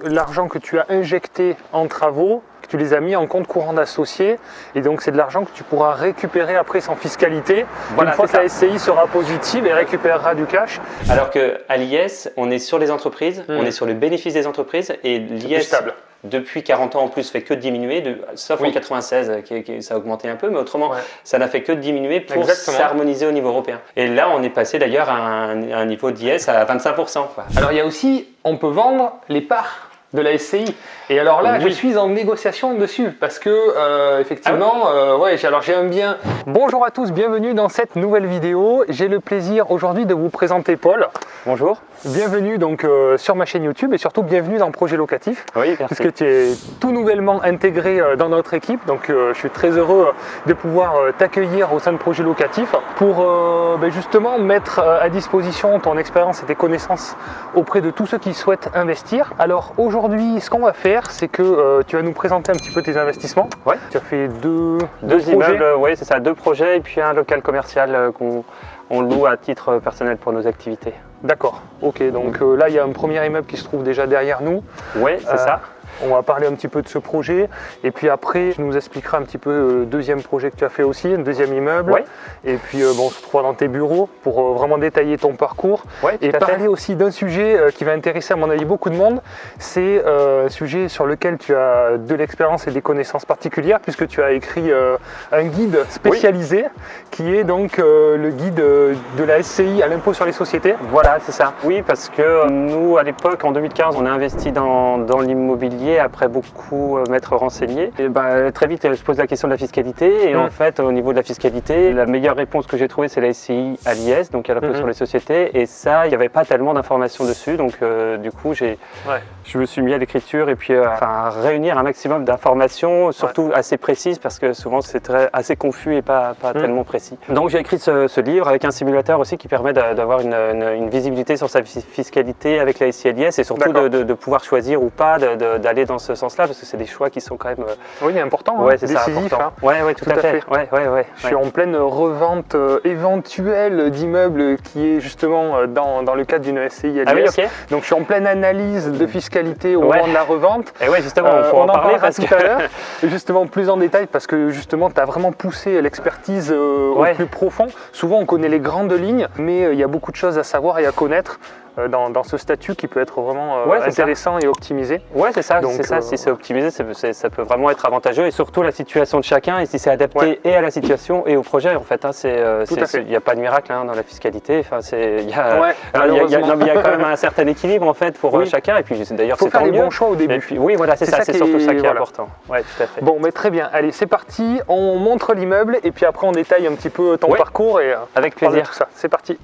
l'argent que tu as injecté en travaux, que tu les as mis en compte courant d'associé, et donc c'est de l'argent que tu pourras récupérer après sans fiscalité, voilà, une fois que la SCI sera positive et récupérera du cash. Alors qu'à l'IS, on est sur les entreprises, on est sur le bénéfice des entreprises, et l'IS, depuis 40 ans en plus, fait que de diminuer, sauf en 96, ça a augmenté un peu, mais autrement, ça n'a fait que de diminuer pour s'harmoniser au niveau européen. Et là, on est passé d'ailleurs à un niveau d'IS à 25%. Quoi. Alors il y a aussi, on peut vendre les parts de la SCI. Et alors là, je suis en négociation dessus parce que effectivement, alors j'ai un bien. Bonjour à tous, bienvenue dans cette nouvelle vidéo. J'ai le plaisir aujourd'hui de vous présenter Paul. Bonjour. Bienvenue donc sur ma chaîne YouTube et surtout bienvenue dans Projet Locatif. Oui, merci. Parce que tu es tout nouvellement intégré dans notre équipe. Donc je suis très heureux de pouvoir t'accueillir au sein de Projet Locatif pour justement mettre à disposition ton expérience et tes connaissances auprès de tous ceux qui souhaitent investir. Alors aujourd'hui, ce qu'on va faire, c'est que tu vas nous présenter un petit peu tes investissements. Ouais. Tu as fait deux immeubles, oui, c'est ça, 2 projets et puis un local commercial qu'on loue à titre personnel pour nos activités. D'accord, ok, donc là il y a un premier immeuble qui se trouve déjà derrière nous. Oui, c'est ça. On va parler un petit peu de ce projet et puis après tu nous expliqueras un petit peu le deuxième projet que tu as fait aussi, un deuxième immeuble. Ouais. Et puis on se retrouvera dans tes bureaux pour vraiment détailler ton parcours et parler aussi d'un sujet qui va intéresser à mon avis beaucoup de monde. C'est un sujet sur lequel tu as de l'expérience et des connaissances particulières puisque tu as écrit un guide spécialisé qui est donc le guide de la SCI à l'impôt sur les sociétés. Voilà, c'est ça. Oui, parce que nous à l'époque en 2015 on a investi dans l'immobilier après beaucoup m'être renseigné. Et très vite je pose la question de la fiscalité et en fait au niveau de la fiscalité, la meilleure réponse que j'ai trouvée c'est la SCI à l'IS, donc à l'impôt sur les sociétés, et ça il n'y avait pas tellement d'informations dessus, donc du coup je me suis mis à l'écriture et puis à réunir un maximum d'informations, surtout assez précises parce que souvent c'est assez confus et pas tellement précis. Donc j'ai écrit ce livre avec un simulateur aussi qui permet d'avoir une visibilité sur sa fiscalité avec la SCI à l'IS et surtout de pouvoir choisir ou pas d'aller dans ce sens-là parce que c'est des choix qui sont quand même importants, décisifs. Oui, tout à fait. Je suis en pleine revente éventuelle d'immeubles qui est justement dans le cadre d'une SCI à l'IS. Donc je suis en pleine analyse de fiscalité au moment de la revente. Et oui, justement, on en parlera tout à l'heure. Justement, plus en détail parce que justement, tu as vraiment poussé l'expertise au plus profond. Souvent, on connaît les grandes lignes, mais il y a beaucoup de choses à savoir et à connaître dans ce statut qui peut être vraiment intéressant et optimisé. Oui, c'est ça. Si c'est optimisé, ça peut vraiment être avantageux et surtout la situation de chacun et si c'est adapté et à la situation et au projet en fait. Il n'y a pas de miracle dans la fiscalité. Il y a quand même un certain équilibre en fait pour chacun et puis d'ailleurs c'est tant mieux. Il faut faire les bons choix au début. Puis, oui, voilà, c'est surtout ça qui est important. Ouais, tout à fait. Bon, mais très bien. Allez, c'est parti. On montre l'immeuble et puis après on détaille un petit peu ton parcours et avec plaisir. Tout ça. C'est parti.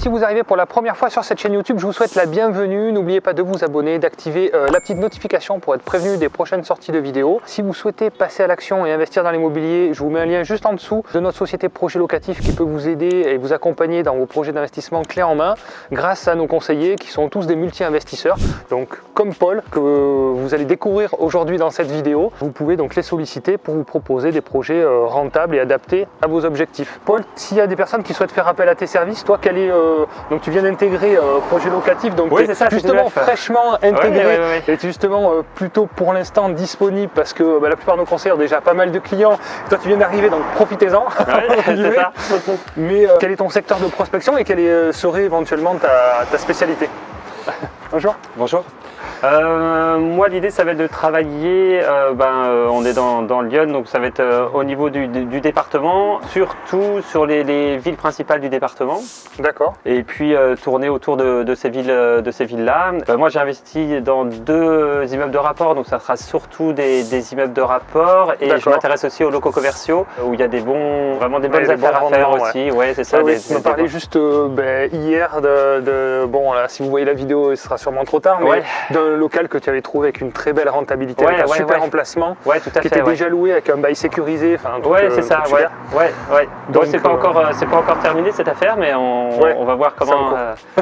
Si vous arrivez pour la première fois sur cette chaîne YouTube, je vous souhaite la bienvenue. N'oubliez pas de vous abonner, d'activer la petite notification pour être prévenu des prochaines sorties de vidéos. Si vous souhaitez passer à l'action et investir dans l'immobilier, je vous mets un lien juste en dessous de notre société Projet Locatif qui peut vous aider et vous accompagner dans vos projets d'investissement clés en main grâce à nos conseillers qui sont tous des multi-investisseurs. Donc comme Paul, que vous allez découvrir aujourd'hui dans cette vidéo, vous pouvez donc les solliciter pour vous proposer des projets rentables et adaptés à vos objectifs. Paul, s'il y a des personnes qui souhaitent faire appel à tes services, toi, quel est donc tu viens d'intégrer Projet Locatif, donc justement fraîchement intégré, et justement plutôt pour l'instant disponible parce que la plupart de nos conseillers ont déjà pas mal de clients. Et toi tu viens d'arriver, donc profitez-en. Mais quel est ton secteur de prospection et quelle serait éventuellement ta spécialité? Bonjour. Bonjour. Moi, l'idée, ça va être de travailler, on est dans Lyon, donc ça va être au niveau du département, surtout sur les villes principales du département. D'accord. Et puis tourner autour de ces villes-là. Moi, j'ai investi dans 2 immeubles de rapport, donc ça sera surtout des immeubles de rapport. Et je m'intéresse aussi aux locaux commerciaux, où il y a vraiment des bonnes affaires à faire aussi. Ouais, c'est ça. Tu me parlais juste hier bon là, si vous voyez la vidéo, ce sera sûrement trop tard, mais d'un local que tu avais trouvé avec une très belle rentabilité, avec un super emplacement, tout à fait, qui était déjà loué avec un bail sécurisé. C'est ça. Donc c'est pas encore terminé cette affaire, mais on va voir comment.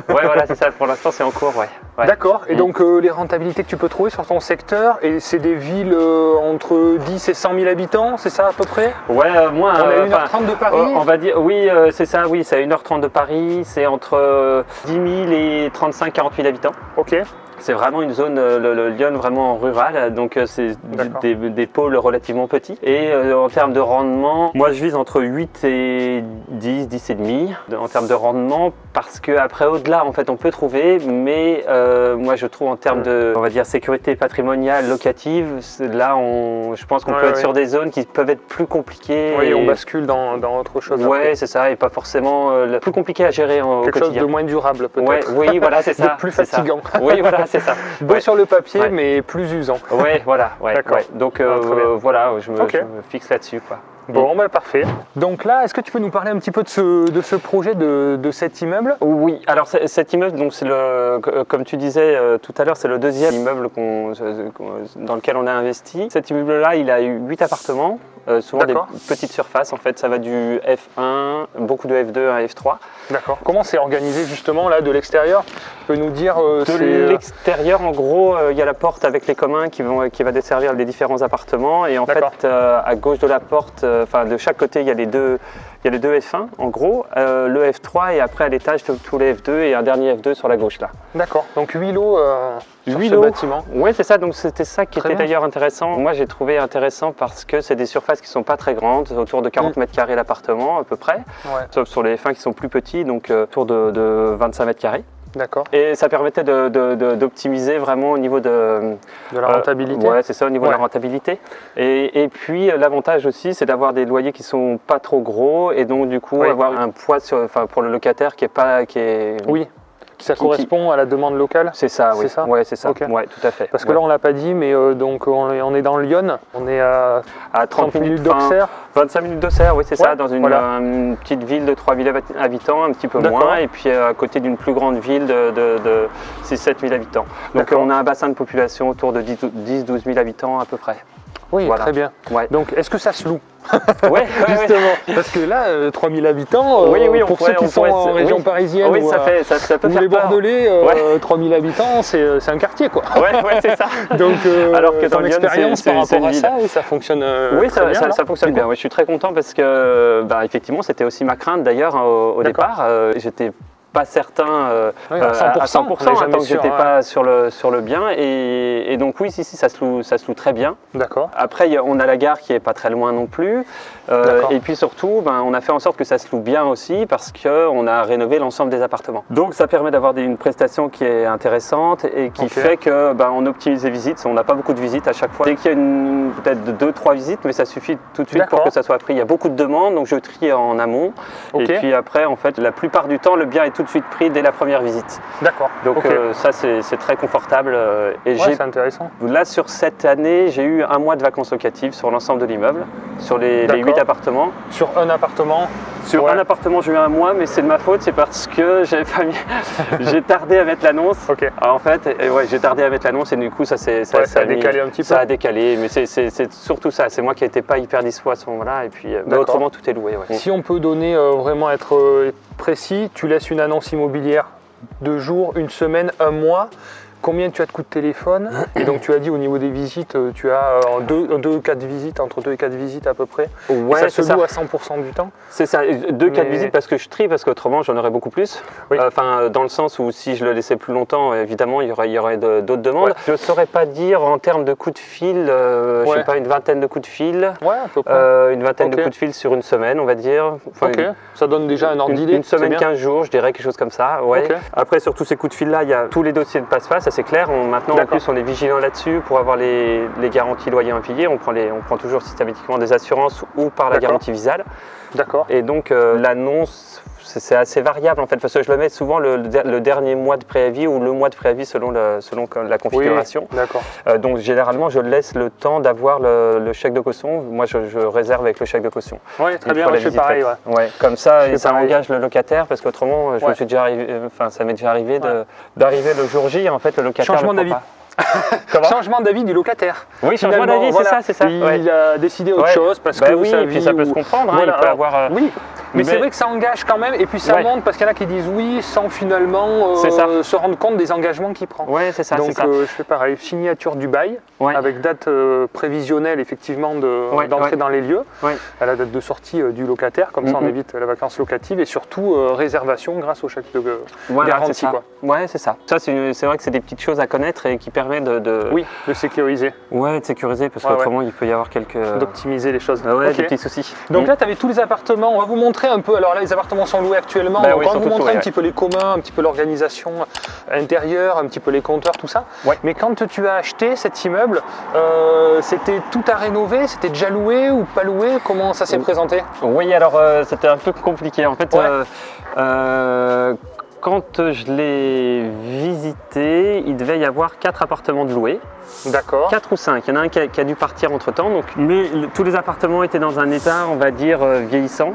Voilà, c'est ça. Pour l'instant, c'est en cours. D'accord. Et donc les rentabilités que tu peux trouver sur ton secteur, et c'est des villes entre 10 et 100 000 habitants, c'est ça à peu près? Ouais, moins. On est à 1h30 de Paris. On va dire, oui, c'est ça. Oui, c'est à 1h30 de Paris. C'est entre 10 000 et 35-40 000 habitants. Ok. C'est vraiment une zone, le Lyon, vraiment rurale, donc c'est des pôles relativement petits. Et en termes de rendement, moi je vise entre 8 et 10, 10 et demi en termes de rendement, parce qu'après au-delà en fait on peut trouver, mais moi je trouve en termes de, on va dire, sécurité patrimoniale, locative, là je pense qu'on peut être sur des zones qui peuvent être plus compliquées. Oui, on bascule dans autre chose. Ouais, c'est ça, et pas forcément plus compliqué à gérer au quotidien. Quelque chose de moins durable peut-être. Oui, voilà, c'est ça. De plus fatigant. Oui, voilà, c'est ça. Beau sur le papier, mais plus usant. Oui, voilà. D'accord. Donc voilà, je me fixe là-dessus, quoi. Bon, parfait. Donc là, est-ce que tu peux nous parler un petit peu de ce projet, de cet immeuble? Oui, alors cet immeuble, donc comme tu disais tout à l'heure, c'est le 2e immeuble dans lequel on a investi. Cet immeuble-là, il a eu 8 appartements, souvent des petites surfaces. En fait, ça va du F1, beaucoup de F2 à F3. D'accord. Comment c'est organisé justement là de l'extérieur? Tu peux nous dire de l'extérieur, en gros, il y a la porte avec les communs qui va desservir les différents appartements. Et en fait, à gauche de la porte, de chaque côté, il y a les deux F1 en gros, le F3 et après à l'étage tous les F2 et un dernier F2 sur la gauche là. D'accord, donc 8 lots sur 8 ce bâtiment. Oui, c'est ça, donc c'était ça qui était d'ailleurs intéressant. Moi j'ai trouvé intéressant parce que c'est des surfaces qui ne sont pas très grandes, autour de 40 mètres carrés l'appartement à peu près, sauf sur les F1 qui sont plus petits, donc autour de 25 mètres carrés. D'accord. Et ça permettait d'optimiser vraiment au niveau de la rentabilité. Ouais, c'est ça, au niveau de la rentabilité. Et puis l'avantage aussi, c'est d'avoir des loyers qui sont pas trop gros et donc du coup avoir un poids pour le locataire qui est oui. Ça correspond à la demande locale? C'est ça, oui. C'est ça. Okay. Ouais, tout à fait. Parce que là, on ne l'a pas dit, mais donc on est dans Lyon, on est à 30 minutes d'Auxerre. 25 minutes d'Auxerre, oui, c'est ça, dans une petite ville de 3000 habitants, un petit peu moins, et puis à côté d'une plus grande ville de 6-7 000 habitants. Donc on a un bassin de population autour de 10-12 000 habitants à peu près. Oui, très bien. Donc, est-ce que ça se loue? Oui, justement. Parce que là, 3000 habitants, pour ceux qui sont en région parisienne, ça peut ou faire les Bordelais, 3000 habitants, c'est un quartier, quoi. Ouais, c'est ça. Donc, alors que dans Lyon, expérience par rapport à ça, ça fonctionne oui, très bien. Ça fonctionne bien. Oui, je suis très content parce que, effectivement, c'était aussi ma crainte d'ailleurs au départ. J'étais pas certain à 100% tant que j'étais pas sur le bien et donc oui, si ça se loue très bien. D'accord. Après on a la gare qui est pas très loin non plus et puis surtout on a fait en sorte que ça se loue bien aussi parce qu'on a rénové l'ensemble des appartements. Donc ça permet d'avoir une prestation qui est intéressante et qui fait que on optimise les visites. On n'a pas beaucoup de visites à chaque fois. Dès qu'il y a peut-être 2-3 visites, mais ça suffit tout de suite pour que ça soit pris. Il y a beaucoup de demandes, donc je trie en amont et puis après en fait la plupart du temps le bien est tout de suite pris dès la première visite. D'accord. Donc ça c'est très confortable. Et c'est intéressant. Là sur cette année, j'ai eu 1 mois de vacances locatives sur l'ensemble de l'immeuble, sur les 8 appartements. Sur un appartement? Sur un appartement, j'ai eu 1 mois, mais c'est de ma faute, c'est parce que j'ai tardé à mettre l'annonce. En fait, j'ai tardé à mettre l'annonce et du coup ça a décalé un petit peu. Ça a décalé, mais c'est surtout ça. C'est moi qui n'étais pas hyper dispo à ce moment-là et puis mais autrement tout est loué. Si on peut donner vraiment être précis, tu laisses une annonce immobilière 2 jours, 1 semaine, 1 mois. Combien tu as de coups de téléphone? Et donc tu as dit au niveau des visites, tu as 4 visites, entre 2 et 4 visites à peu près. Ouais, et ça se loue à 100% du temps? C'est ça, 2-4 visites parce que je trie, parce qu'autrement j'en aurais beaucoup plus. Dans le sens où si je le laissais plus longtemps, évidemment il y aurait d'autres demandes. Je ne saurais pas dire en termes de coups de fil, je sais pas, une vingtaine de coups de fil. À peu près. Une vingtaine de coups de fil sur 1 semaine, on va dire. Ça donne déjà un ordre d'idée. 1 semaine, 15 jours, je dirais quelque chose comme ça. Après sur tous ces coups de fil là, il y a tous les dossiers de passe-passe. c'est clair. Maintenant, en plus, on est vigilant là-dessus pour avoir les garanties loyer impayés. On prend toujours systématiquement des assurances ou par la garantie Visal. D'accord. Et donc, l'annonce, c'est assez variable en fait, parce que je le mets souvent le dernier mois de préavis ou le mois de préavis selon la configuration. Oui, d'accord. Donc généralement, je laisse le temps d'avoir le chèque de caution. Moi, je réserve avec le chèque de caution. Oui, très bien, je fais pareil. Ouais, comme ça, et ça engage le locataire, parce qu'autrement, ça m'est déjà arrivé d'arriver le jour J, en fait, le locataire changement d'avis. Changement d'avis du locataire. Oui, changement d'avis, voilà, c'est ça. Il a décidé autre chose parce que oui, et puis ça peut se comprendre. Voilà, il peut avoir. Oui. Mais c'est vrai que ça engage quand même, et puis ça monte parce qu'il y en a qui disent oui sans finalement se rendre compte des engagements qu'il prend. Oui, c'est ça. Donc je fais pareil, signature du bail, avec date prévisionnelle effectivement d'entrée dans les lieux, à la date de sortie du locataire, comme ça on évite la vacance locative, et surtout réservation grâce au chèque de garantie. Oui, c'est ça. Ça, c'est vrai que c'est des petites choses à connaître et qui permettent de sécuriser. Oui, de sécuriser, parce qu'autrement il peut y avoir d'optimiser les choses. Des petits soucis. Donc là, tu avais tous les appartements, on va vous montrer un peu, alors là les appartements sont loués actuellement, on va vous montrer un petit peu les communs, un petit peu l'organisation intérieure, un petit peu les compteurs, tout ça. Mais quand tu as acheté cet immeuble, c'était tout à rénover, c'était déjà loué ou pas loué? Comment ça s'est présenté? Oui, alors c'était un peu compliqué en fait. Quand je l'ai visité, il devait y avoir 4 appartements de loués. D'accord. 4 ou 5. Il y en a un qui a dû partir entre temps. Mais tous les appartements étaient dans un état, on va dire, vieillissant.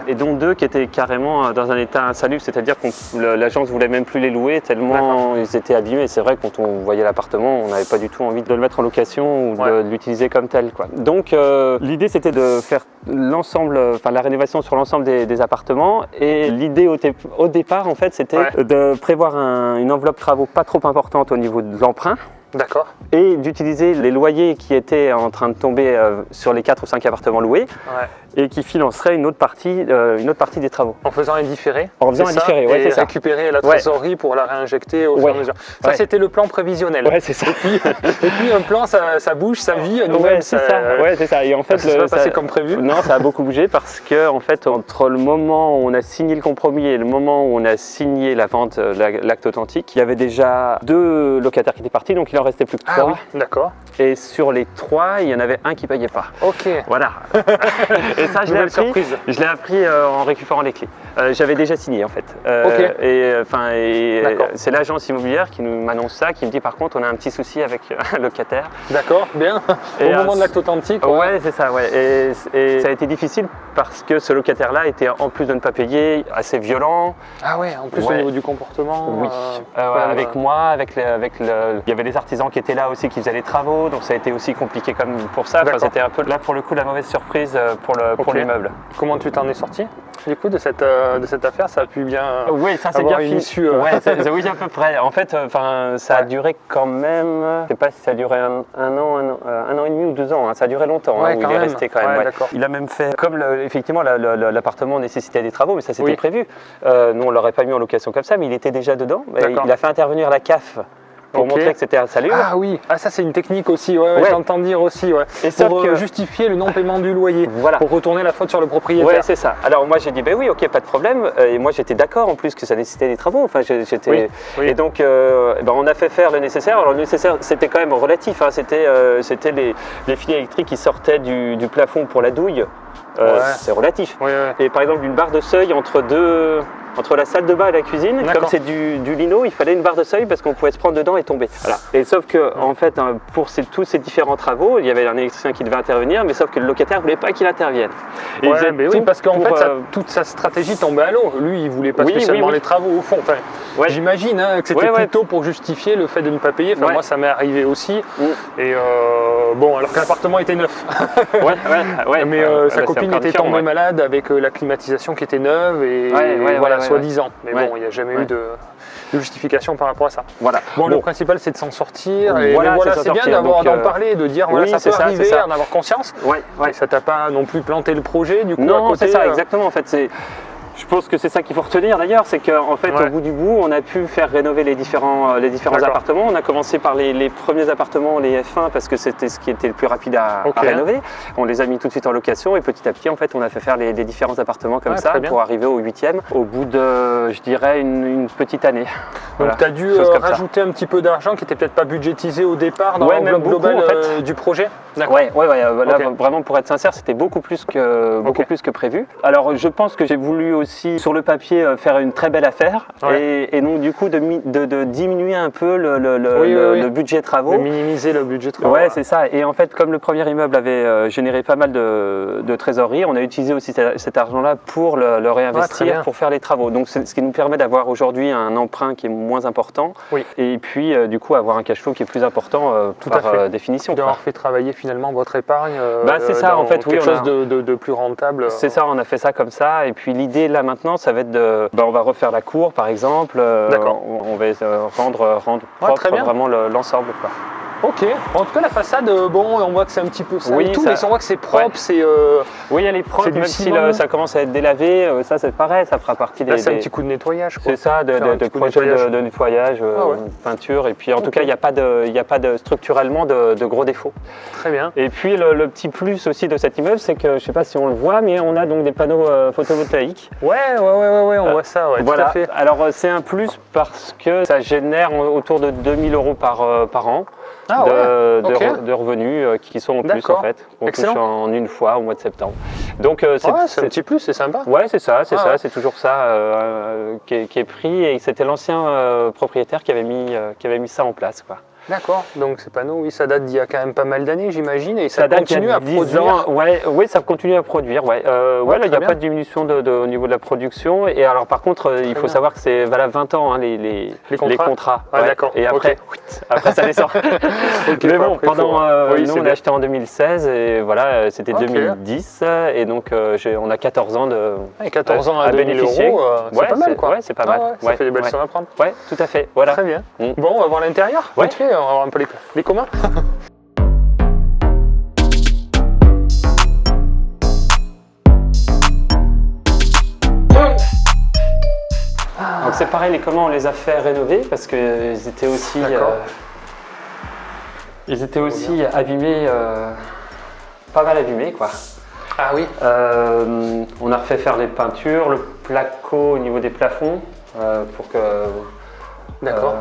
Et dont 2 qui étaient carrément dans un état insalubre. C'est-à-dire que l'agence ne voulait même plus les louer tellement ils étaient abîmés. C'est vrai que quand on voyait l'appartement, on n'avait pas du tout envie de le mettre en location ou de l'utiliser comme tel, quoi. Donc l'idée c'était de faire la rénovation sur l'ensemble des appartements. Et l'idée au départ, en fait, c'était de prévoir une enveloppe travaux pas trop importante au niveau de l'emprunt. D'accord. Et d'utiliser les loyers qui étaient en train de tomber sur les 4 ou 5 appartements loués et qui financeraient une autre partie des travaux. En faisant un différé. En faisant un différé, c'est ça. Récupérer la trésorerie pour la réinjecter au fur et à mesure. Ça, c'était le plan prévisionnel. C'est ça. Et puis un plan, ça bouge, ça vit. C'est ça. Et en fait, ça s'est pas passé comme prévu. Non, ça a beaucoup bougé parce que, en fait, entre le moment où on a signé le compromis et le moment où on a signé la vente, l'acte authentique, il y avait déjà 2 locataires qui étaient partis, donc il en restait plus que 3. Ah oui, d'accord. Et sur les 3, il y en avait un qui ne payait pas. Ok. Voilà. Et ça, je l'ai appris en récupérant les clés. J'avais déjà signé en fait. C'est l'agence immobilière qui m'annonce ça, qui me dit par contre on a un petit souci avec un locataire. D'accord, bien. Au moment de l'acte authentique. Ouais, c'est ça. Et ça a été difficile parce que ce locataire-là était en plus de ne pas payer assez violent. Ah ouais, en plus au niveau du comportement. Oui. Avec moi, il y avait les artisans qui étaient là aussi qui faisaient les travaux, donc ça a été aussi compliqué comme pour ça. Enfin, c'était un peu là pour le coup la mauvaise surprise pour l'immeuble. Comment tu t'en es sorti du coup de cette affaire? Ça a pu bien ça c'est avoir bien une issue. Oui, à peu près. En fait, ça a duré quand même. Je ne sais pas si ça a duré un an et demi ou 2 ans. Ça a duré longtemps. Où il est resté quand même. Il a même fait comme effectivement l'appartement nécessitait des travaux, mais ça c'était prévu. Nous on l'aurait pas mis en location comme ça, mais il était déjà dedans. Il a fait intervenir la CAF. Pour montrer que c'était insalubre. Ah oui, ça c'est une technique aussi, j'entends dire aussi, Et pour justifier le non-paiement du loyer, pour retourner la faute sur le propriétaire. Oui, c'est ça. Alors moi j'ai dit, oui, ok, pas de problème, et moi j'étais d'accord en plus que ça nécessitait des travaux, et donc on a fait faire le nécessaire. Alors le nécessaire c'était quand même relatif, c'était les fils électriques qui sortaient du plafond pour la douille, c'est relatif. Et par exemple une barre de seuil entre la salle de bain et la cuisine, comme c'est du lino, il fallait une barre de seuil parce qu'on pouvait se prendre dedans et tomber. Voilà. Et sauf que en fait, pour tous ces différents travaux, il y avait un électricien qui devait intervenir, mais sauf que le locataire ne voulait pas qu'il intervienne. Oui, parce qu'en fait, toute sa stratégie tombait à l'eau. Lui, il ne voulait pas spécialement les travaux au fond. Enfin, j'imagine que c'était plutôt pour justifier le fait de ne pas payer. Enfin, moi, ça m'est arrivé aussi. Et alors que l'appartement était neuf. Mais sa copine était tombée malade avec la climatisation qui était neuve et soi-disant. Mais bon, il n'y a jamais eu de justification par rapport à ça. Voilà. Le principal, c'est de s'en sortir. Et c'est bien d'en parler, de dire ça peut arriver, d'en avoir conscience. Et ça t'a pas non plus planté le projet du coup. Non, c'est ça, exactement. En fait, Je pense que c'est ça qu'il faut retenir d'ailleurs, c'est qu'en fait Ouais. au bout du bout, on a pu faire rénover les différents D'accord. appartements. On a commencé par les premiers appartements, les F1, parce que c'était ce qui était le plus rapide à Ok. rénover. On les a mis tout de suite en location et petit à petit, en fait, on a fait faire les différents appartements comme Ouais, ça très bien. pour arriver au 8e au bout de, je dirais, une petite année. Voilà, Donc tu as dû chose comme ça. rajouter un petit peu d'argent qui n'était peut-être pas budgétisé au départ dans Ouais, même l'enveloppe beaucoup, globale en fait. du projet. D'accord. Ouais, là, Ok. vraiment pour être sincère, c'était beaucoup plus que prévu. Alors je pense que j'ai voulu aussi sur le papier faire une très belle affaire et donc du coup de diminuer un peu le budget travaux. De minimiser le budget de travaux. Ouais, c'est ça. Et en fait, comme le premier immeuble avait généré pas mal de trésorerie, on a utilisé aussi cet argent-là pour le très réinvestir, bien. pour faire les travaux. Donc c'est ce qui nous permet d'avoir aujourd'hui un emprunt qui est moins important Oui. et puis du coup avoir un cash flow qui est plus important Tout à par fait. définition. D'avoir fait travailler finalement votre épargne C'est ça, dans en fait, oui, quelque on a- chose de plus rentable. C'est ça, on a fait ça comme ça. Et puis l'idée là maintenant, ça va être on va refaire la cour par exemple. D'accord. On va rendre propre très bien. vraiment l'ensemble, quoi. Ok. En tout cas, la façade, bon, on voit que c'est un petit peu sale Oui, et tout, ça- mais on voit que c'est propre. Ouais. C'est Oui, elle est propre, C'est du même si ciment. ça commence à être délavé. Ça c'est pareil, ça fera partie là, des. c'est un petit coup de nettoyage, quoi. C'est ça, Faire un de petit coup de projet nettoyage. de nettoyage, ouais. peinture. Et puis en tout Ok. cas, il n'y a pas de structurellement de gros défauts. Très bien. Et puis le petit plus aussi de cet immeuble, c'est que je ne sais pas si on le voit, mais on a donc des panneaux photovoltaïques. Ouais, on voit ça, ouais, Voilà. tout à fait. Alors c'est un plus parce que ça génère autour de 2000 € par an Ah ok. de revenus qui sont en plus D'accord. en fait. On touche Excellent. en une fois au mois de septembre. Donc C'est un petit plus, c'est sympa. Ouais, c'est ça, Ah ouais. c'est toujours ça qui est pris et c'était l'ancien propriétaire qui avait mis ça en place, quoi. D'accord. Donc ces panneaux, oui, ça date d'il y a quand même pas mal d'années, j'imagine, et ça date continue d'il y a à 10 produire. ans. Oui, ça continue à produire. Ouais, là, il très n'y a bien. pas de diminution au niveau de la production. Et alors, par contre, il faut bien. savoir que c'est valable 20 ans, hein, les contrats. Ah, Ouais. d'accord. Et après, après ça descend. Mais bon, après, pendant, oui, nous, c'est on a bien. acheté en 2016 et voilà, c'était Ok. 2010. Et donc, on a 14 ans Ouais, 14 ans à 2000 bénéficier. €, c'est Ouais, pas mal, quoi. Ouais, c'est pas mal. Ah ouais, ça Ouais, fait des belles ouais. sommes à prendre. Ouais, tout à fait. Voilà. Très bien. Mm. Bon, on va voir l'intérieur. Ouais. Vite fait, on va voir un peu les communs. Donc c'est pareil, les communs on les a fait rénover parce qu'ils étaient aussi, D'accord. abîmés, pas mal abîmés quoi. Ah oui. On a refait faire les peintures, le placo au niveau des plafonds pour que D'accord.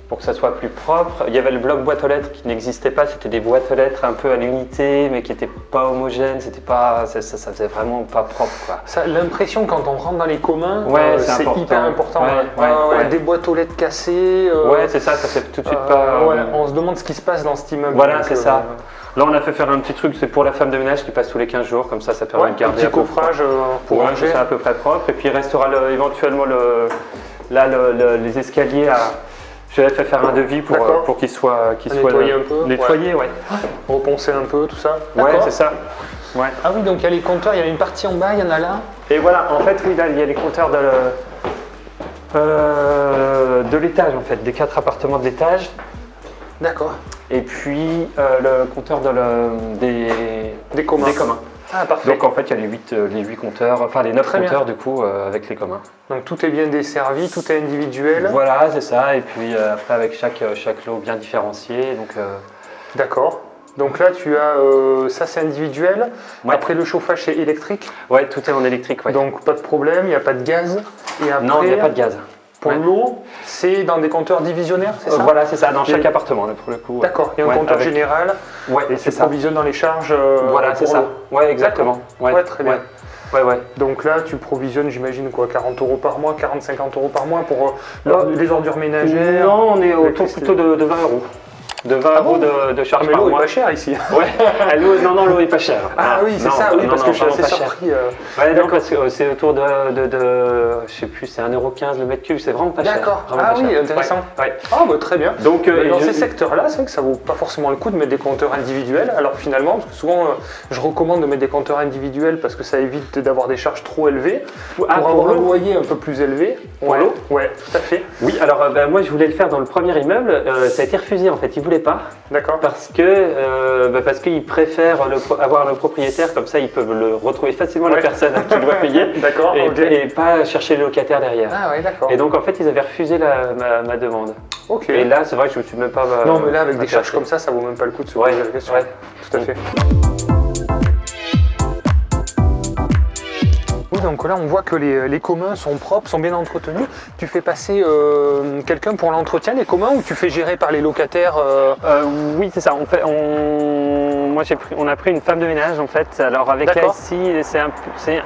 pour que ça soit plus propre. Il y avait le bloc boîte aux lettres qui n'existait pas, c'était des boîtes aux lettres un peu à l'unité mais qui n'étaient pas homogènes, c'était pas, ça faisait vraiment pas propre quoi. Ça, l'impression quand on rentre dans les communs, Ouais, c'est c'est important. hyper important. Ouais. Des boîtes aux lettres cassées. Ouais, c'est ça fait tout de suite pas. On se demande ce qui se passe dans cet immeuble. Voilà, donc, c'est ça. Là, on a fait faire un petit truc, c'est pour la femme de ménage qui passe tous les 15 jours, comme ça permet Ouais, de un garder petit à peu coffrage pour près. Ouais, ranger. c'est à peu près propre. Et puis il restera éventuellement les escaliers à. J'avais fait faire un devis D'accord. pour qu'ils soient nettoyer un peu, nettoyés, ouais. Reponcer un peu, tout ça. Ouais, D'accord. c'est ça. Ouais. Ah oui, donc il y a les compteurs, il y a une partie en bas, il y en a là. Et voilà, en fait, oui, là, il y a les compteurs de l'étage, en fait, des 4 appartements de l'étage. D'accord. Et puis le compteur Des communs. des communs. Ah, parfait. Donc en fait, il y a les 8 compteurs, enfin les 9 Très bien. compteurs du coup avec les communs. Donc tout est bien desservi, tout est individuel. Voilà, c'est ça. Et puis après avec chaque lot bien différencié. Donc D'accord. Donc là, tu as ça, c'est individuel. Ouais. Après, le chauffage, c'est électrique. ouais, tout est en électrique. Ouais. Donc pas de problème, il n'y a pas de gaz. Et après, non, il n'y a pas de gaz. pour Ouais. l'eau, c'est dans des compteurs divisionnaires, c'est ça? Voilà, c'est ça, dans chaque Et- appartement là, pour le coup. ouais. D'accord, il y a un Ouais, compteur avec- général Ouais, et c'est c'est ça. provisionne dans les charges Voilà, c'est pour ça. l'eau. Ouais, exactement. Ouais, très bien. Ouais. Donc là, tu provisionnes, j'imagine, quoi, 40 € par mois, 40-50 € par mois pour les ordures ménagères. Non, on est autour l'électricité. plutôt de 20 €. De 20 Ah bon € de Ah, charge mais par l'eau est mois. pas chère ici. Ouais, non, l'eau est pas chère. Ah oui, c'est Non, ça, oui, non, parce non, que je suis vraiment assez pas cher. surpris. Ouais, non, D'accord. parce que c'est autour de, je sais plus, c'est 1,15 € le mètre cube, c'est vraiment pas cher. D'accord. Vraiment Ah pas oui, cher. intéressant. Ouais. Ah bah très bien. Donc, Mais dans je- ces secteurs-là, c'est vrai que ça vaut pas forcément le coup de mettre des compteurs individuels. Alors finalement, parce que souvent, je recommande de mettre des compteurs individuels parce que ça évite d'avoir des charges trop élevées. Pour pour avoir un l'eau. loyer un peu plus élevé. Pour l'eau. Ouais, tout à fait. Oui, alors moi je voulais le faire dans le premier immeuble, ça a été refusé en fait. Ils voulait pas. D'accord. Parce qu'ils préfèrent avoir le propriétaire, comme ça ils peuvent le retrouver facilement la personne à qui il doit payer. D'accord. Et pas chercher le locataire derrière. Ah oui, d'accord. Et donc en fait ils avaient refusé ma demande. Ok. Et là c'est vrai que je me suis même pas. Non mais là avec des charges comme ça vaut même pas le coup de se poser la question. Ouais. Tout à fait. Oui, donc là on voit que les communs sont propres, sont bien entretenus. Tu fais passer quelqu'un pour l'entretien des communs ou tu fais gérer par les locataires Oui, c'est ça. On a pris une femme de ménage en fait. Alors avec la SCI, c'est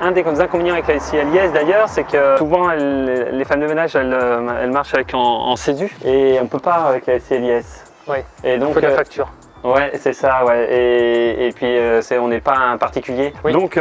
un des inconvénients avec la SCI Aliès d'ailleurs, c'est que souvent les femmes de ménage elles marchent en CESU et on peut pas avec la SCI Aliès. Oui. Et donc la facture. Ouais, c'est ça, ouais. Et puis on n'est pas un particulier. Oui. Donc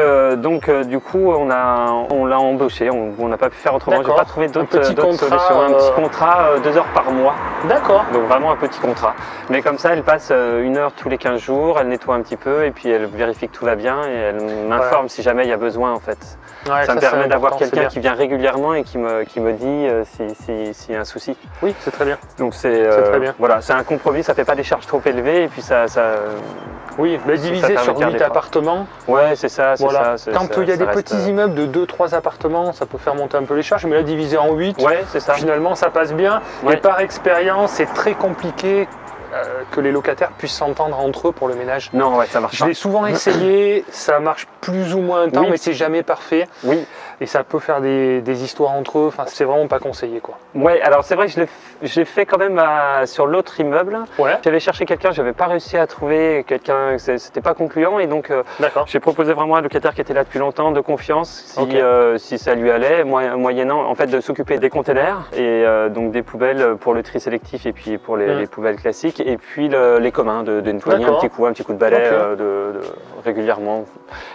du coup on l'a embauché. On n'a pas pu faire autrement. J'ai pas trouvé d'autres solutions. Un petit contrat 2 heures par mois. D'accord. Donc vraiment un petit contrat. Mais comme ça, elle passe 1 heure tous les 15 jours. Elle nettoie un petit peu et puis elle vérifie que tout va bien et elle m'informe si jamais il y a besoin en fait. Ouais, ça me permet d'avoir quelqu'un qui vient régulièrement et qui me dit s'il y a un souci. Oui, c'est très bien. Donc c'est voilà, c'est un compromis. Ça fait pas des charges trop élevées et puis oui, mais divisé sur 8 appartements. Ouais, c'est ça. Voilà. Quand il y a des petits immeubles de 2-3 appartements, ça peut faire monter un peu les charges, mais là divisé en 8, c'est ça. Finalement ça passe bien. Ouais. Et par expérience, c'est très compliqué que les locataires puissent s'entendre entre eux pour le ménage. Non, ouais, ça marche pas. Je l'ai souvent essayé, ça marche plus ou moins un temps, mais c'est jamais parfait. Oui. Et ça peut faire des histoires entre eux, enfin c'est vraiment pas conseillé quoi. Ouais, alors c'est vrai que je l'ai fait quand même sur l'autre immeuble. Ouais. J'avais cherché quelqu'un, j'avais pas réussi à trouver quelqu'un, c'était pas concluant et donc j'ai proposé vraiment à un locataire qui était là depuis longtemps, de confiance, si ça lui allait, moyennant en fait de s'occuper des containers et donc des poubelles pour le tri sélectif et puis pour les poubelles classiques et puis les communs de nettoyer un petit coup de balai régulièrement.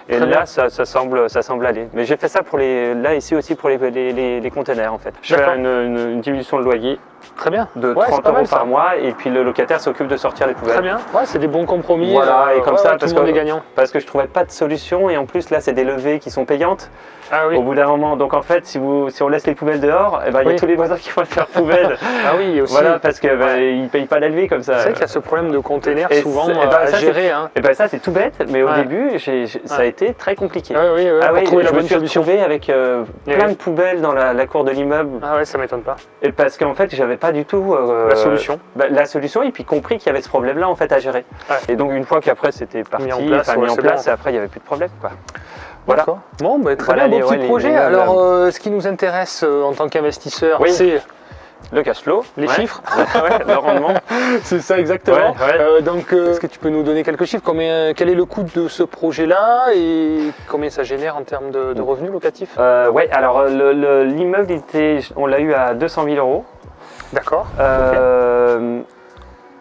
Et très là ça semble aller. Mais j'ai fait ça pour là ici aussi pour les containers en fait. Je fais une diminution de loyer. Très bien. De 30 € par mois et puis le locataire s'occupe de sortir les poubelles. Très bien. Ouais, c'est des bons compromis. Voilà, et comme ça, tout le monde est gagnant. Parce que je trouvais pas de solution et en plus là c'est des levées qui sont payantes. Ah oui. Au bout d'un moment, donc en fait si on laisse les poubelles dehors, il y a tous les voisins qui vont faire poubelle. Ah oui, aussi. Voilà, parce que ils payent pas la levée comme ça. C'est vrai qu'il y a ce problème de containers souvent à gérer. Et ça c'est tout bête, mais au début ça a été très compliqué. Oui, pour trouver la bonne solution. Je me suis retrouvé avec plein de poubelles dans la cour de l'immeuble. Ah ouais, ça m'étonne pas. Et parce qu'en fait j'avais pas du tout la solution et puis compris qu'il y avait ce problème là en fait à gérer. Et donc une fois qu'après c'était parti, mis en place et après il n'y avait plus de problème quoi. Voilà. Bon, très bien, beau petit projet. Alors ce qui nous intéresse en tant qu'investisseur, c'est le cash flow, les chiffres, le rendement. C'est ça exactement. Donc est-ce que tu peux nous donner quelques chiffres? Quel est le coût de ce projet-là et combien ça génère en termes de revenus locatifs? Oui, alors l'immeuble on l'a eu à 200 000 €. D'accord.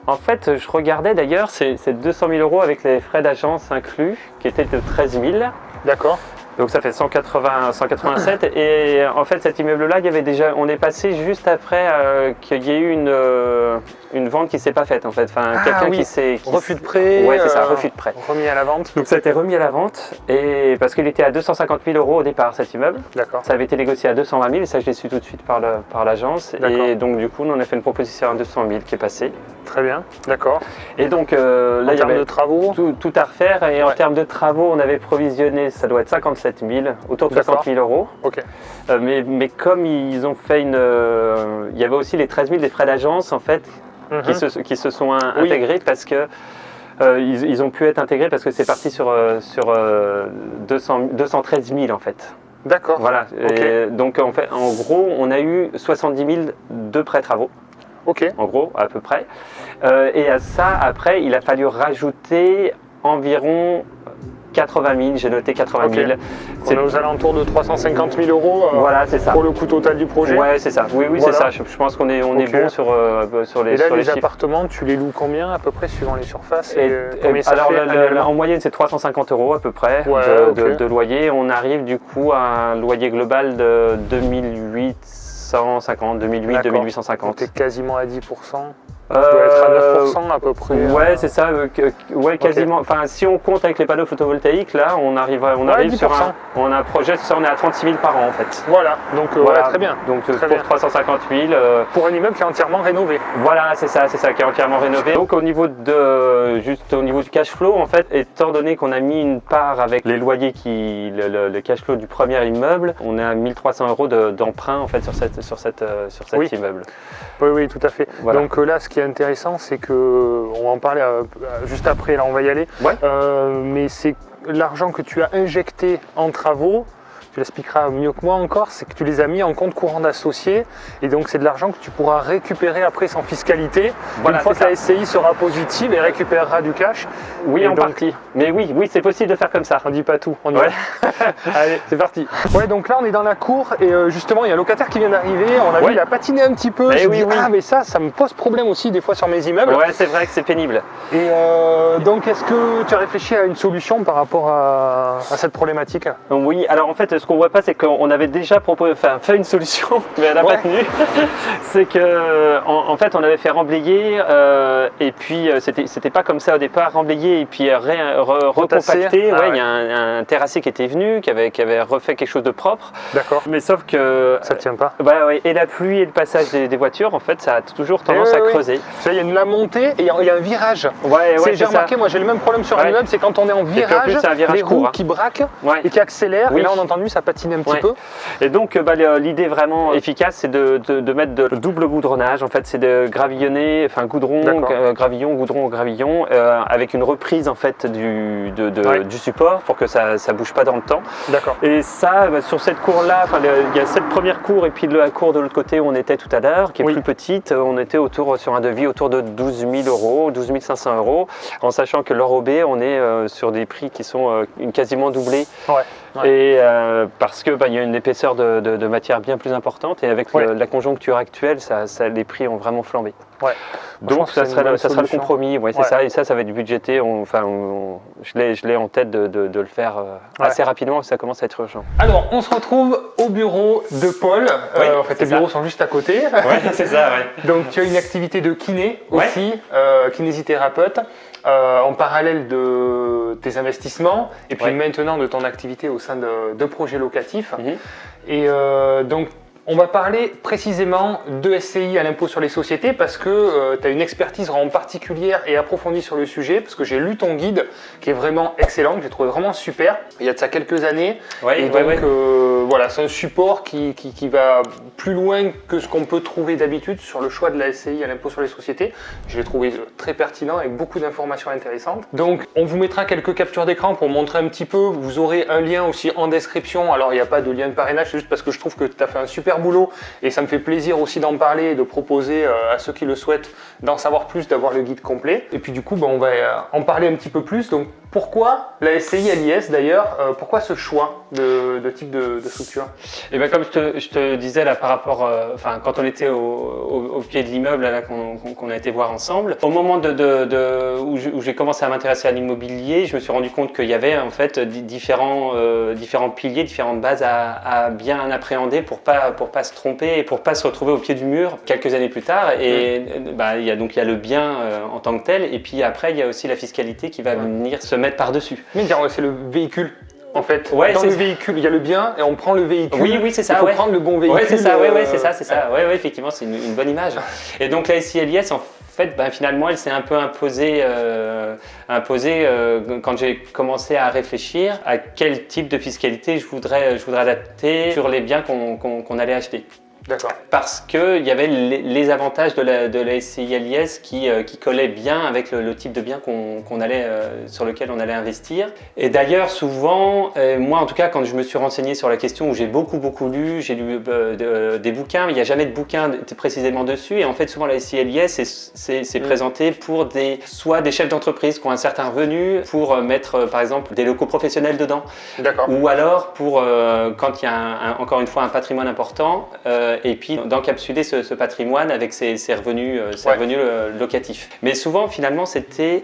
En fait, je regardais d'ailleurs, c'est 200 000 € avec les frais d'agence inclus, qui étaient de 13 000. D'accord. Donc ça fait 187 et en fait cet immeuble-là, on est passé juste après qu'il y ait eu une vente qui s'est pas faite en fait. Enfin, quelqu'un qui s'est refus de prêt. Ouais, c'est ça, refus de prêt. Remis à la vente. Donc ça a été remis à la vente et parce qu'il était à 250 000 € au départ cet immeuble. D'accord. Ça avait été négocié à 220 000 et ça je l'ai su tout de suite par l'agence et donc du coup on a fait une proposition à 200 000 qui est passée. Très bien, d'accord. Et donc là il y avait de travaux tout à refaire et en termes de travaux on avait provisionné, ça doit être 57 000, autour de 60 000 €. Ok. Mais comme ils ont fait il y avait aussi les 13 000 des frais d'agence en fait qui se sont intégrés parce que ils ont pu être intégrés parce que c'est parti sur 213 000 en fait. D'accord. Voilà. Et donc en fait, en gros, on a eu 70 000 de prêts travaux. Ok. En gros, à peu près. Et à ça, après, il a fallu rajouter environ 80 000, j'ai noté 80 000. On est aux alentours de 350 000 € voilà, c'est ça. Pour le coût total du projet. Ouais, c'est ça. Oui, voilà. C'est ça. Je pense qu'on est bon sur les Et là, les chiffres. Appartements, tu les loues combien à peu près suivant les surfaces alors, en moyenne, c'est 350 € à peu près de loyer. On arrive du coup à un loyer global de 2850, 2850. Tu es quasiment à 10%. Ça doit être à 9% à peu près. Ouais, c'est ça, ouais, quasiment. Enfin, si on compte avec les panneaux photovoltaïques, là, on arrive sur on a un projet, on est à 36 000 par an en fait. Voilà, donc voilà. Ouais, très bien. Donc très pour bien. 350 000. Pour un immeuble qui est entièrement rénové. Voilà, c'est ça, qui est entièrement rénové. Donc au niveau du cash flow, en fait, étant donné qu'on a mis une part avec les loyers le cash flow du premier immeuble, on est à 1 300 € d'emprunt en fait sur cet immeuble. Oui, tout à fait. Voilà. Donc là, ce qui est intéressant, c'est que, on va en parler juste après, là on va y aller, ouais. Mais c'est l'argent que tu as injecté en travaux, tu l'expliqueras mieux que moi encore, c'est que tu les as mis en compte courant d'associé, et donc c'est de l'argent que tu pourras récupérer après sans fiscalité, une fois que la SCI sera positive et récupérera du cash. Oui, et en partie. Mais oui, c'est possible de faire comme ça. On dit pas tout, on y va. Allez, c'est parti. Ouais, donc là on est dans la cour, et justement il y a un locataire qui vient d'arriver, on a vu, il a patiné un petit peu, ah mais ça me pose problème aussi des fois sur mes immeubles. Ouais, c'est vrai que c'est pénible. Et donc est-ce que tu as réfléchi à une solution par rapport à cette problématique? Oui, alors en fait, ce qu'on voit pas, c'est qu'on avait déjà fait une solution, mais elle n'a pas tenu. C'est que en fait, on avait fait remblayer, et puis c'était pas comme ça au départ, remblayer et puis recompacter. Ouais, il y a un terrassier qui était venu, qui avait refait quelque chose de propre. D'accord. Mais sauf que ça tient pas. Bah ouais, et la pluie et le passage des voitures, en fait, ça a toujours tendance à creuser. Il y a la montée et il y a un virage. J'ai remarqué, moi j'ai le même problème sur un immeuble, c'est quand on est en virage, les roues qui braquent et qui accélèrent. Et là on a entendu ça patine un petit peu. Et donc l'idée vraiment efficace, c'est de mettre de double goudronnage. En fait, c'est de gravillonner, enfin gravillon, avec une reprise en fait du support pour que ça bouge pas dans le temps. D'accord. Et ça, sur cette cour-là, il y a cette première cour et puis la cour de l'autre côté où on était tout à l'heure, qui est plus petite. On était sur un devis autour de 12 000 €, 12 500 €, en sachant que l'enrobé, on est sur des prix qui sont quasiment doublés. Et parce que il y a une épaisseur de matière bien plus importante, et avec la conjoncture actuelle, les prix ont vraiment flambé. Donc ça sera le compromis, c'est ça, et ça va être budgété. Je l'ai en tête de le faire assez rapidement, ça commence à être urgent. Alors on se retrouve au bureau de Paul. En fait, les bureaux sont juste à côté. C'est ça. Donc tu as une activité de kiné aussi, kinésithérapeute. En parallèle de tes investissements et puis maintenant de ton activité au sein de projets locatifs. Et donc on va parler précisément de SCI à l'impôt sur les sociétés parce que tu as une expertise vraiment particulière et approfondie sur le sujet, parce que j'ai lu ton guide qui est vraiment excellent, que j'ai trouvé vraiment super. Il y a de ça quelques années. Voilà, c'est un support qui va plus loin que ce qu'on peut trouver d'habitude sur le choix de la SCI à l'impôt sur les sociétés. Je l'ai trouvé très pertinent avec beaucoup d'informations intéressantes. Donc on vous mettra quelques captures d'écran pour montrer un petit peu. Vous aurez un lien aussi en description. Alors il n'y a pas de lien de parrainage, c'est juste parce que je trouve que tu as fait un super boulot et ça me fait plaisir aussi d'en parler et de proposer à ceux qui le souhaitent d'en savoir plus, d'avoir le guide complet. Et puis du coup, on va en parler un petit peu plus. Donc pourquoi la SCI à l'IS d'ailleurs, pourquoi ce choix de type de structure? Et bien comme je te disais là par rapport, quand on était au pied de l'immeuble là qu'on a été voir ensemble, au moment où j'ai commencé à m'intéresser à l'immobilier, je me suis rendu compte qu'il y avait en fait différents piliers, différentes bases à bien appréhender pour pas se tromper et pour pas se retrouver au pied du mur quelques années plus tard. Et il y a le bien en tant que tel, et puis après il y a aussi la fiscalité qui va venir se mettre par-dessus. Mais c'est le véhicule. En fait, dans le véhicule, il y a le bien et on prend le véhicule. Oui, c'est ça. Il faut prendre le bon véhicule. C'est ça. C'est ça. Effectivement, c'est une bonne image. Et donc la SCI LIS, en fait, finalement, elle s'est un peu imposée quand j'ai commencé à réfléchir à quel type de fiscalité je voudrais adapter sur les biens qu'on allait acheter. D'accord. Parce qu'il y avait les avantages de la SCI LIS qui collaient bien avec le type de bien sur lequel on allait investir. Et d'ailleurs, souvent, moi en tout cas, quand je me suis renseigné sur la question, où j'ai beaucoup lu, j'ai lu des bouquins, mais il n'y a jamais de bouquin précisément dessus. Et en fait, souvent la SCI LIS, c'est présenté pour soit des chefs d'entreprise qui ont un certain revenu, pour mettre par exemple des locaux professionnels dedans. D'accord. Ou alors pour quand il y a encore une fois un patrimoine important, et puis d'encapsuler ce patrimoine avec ses revenus locatifs. Mais souvent, finalement, c'était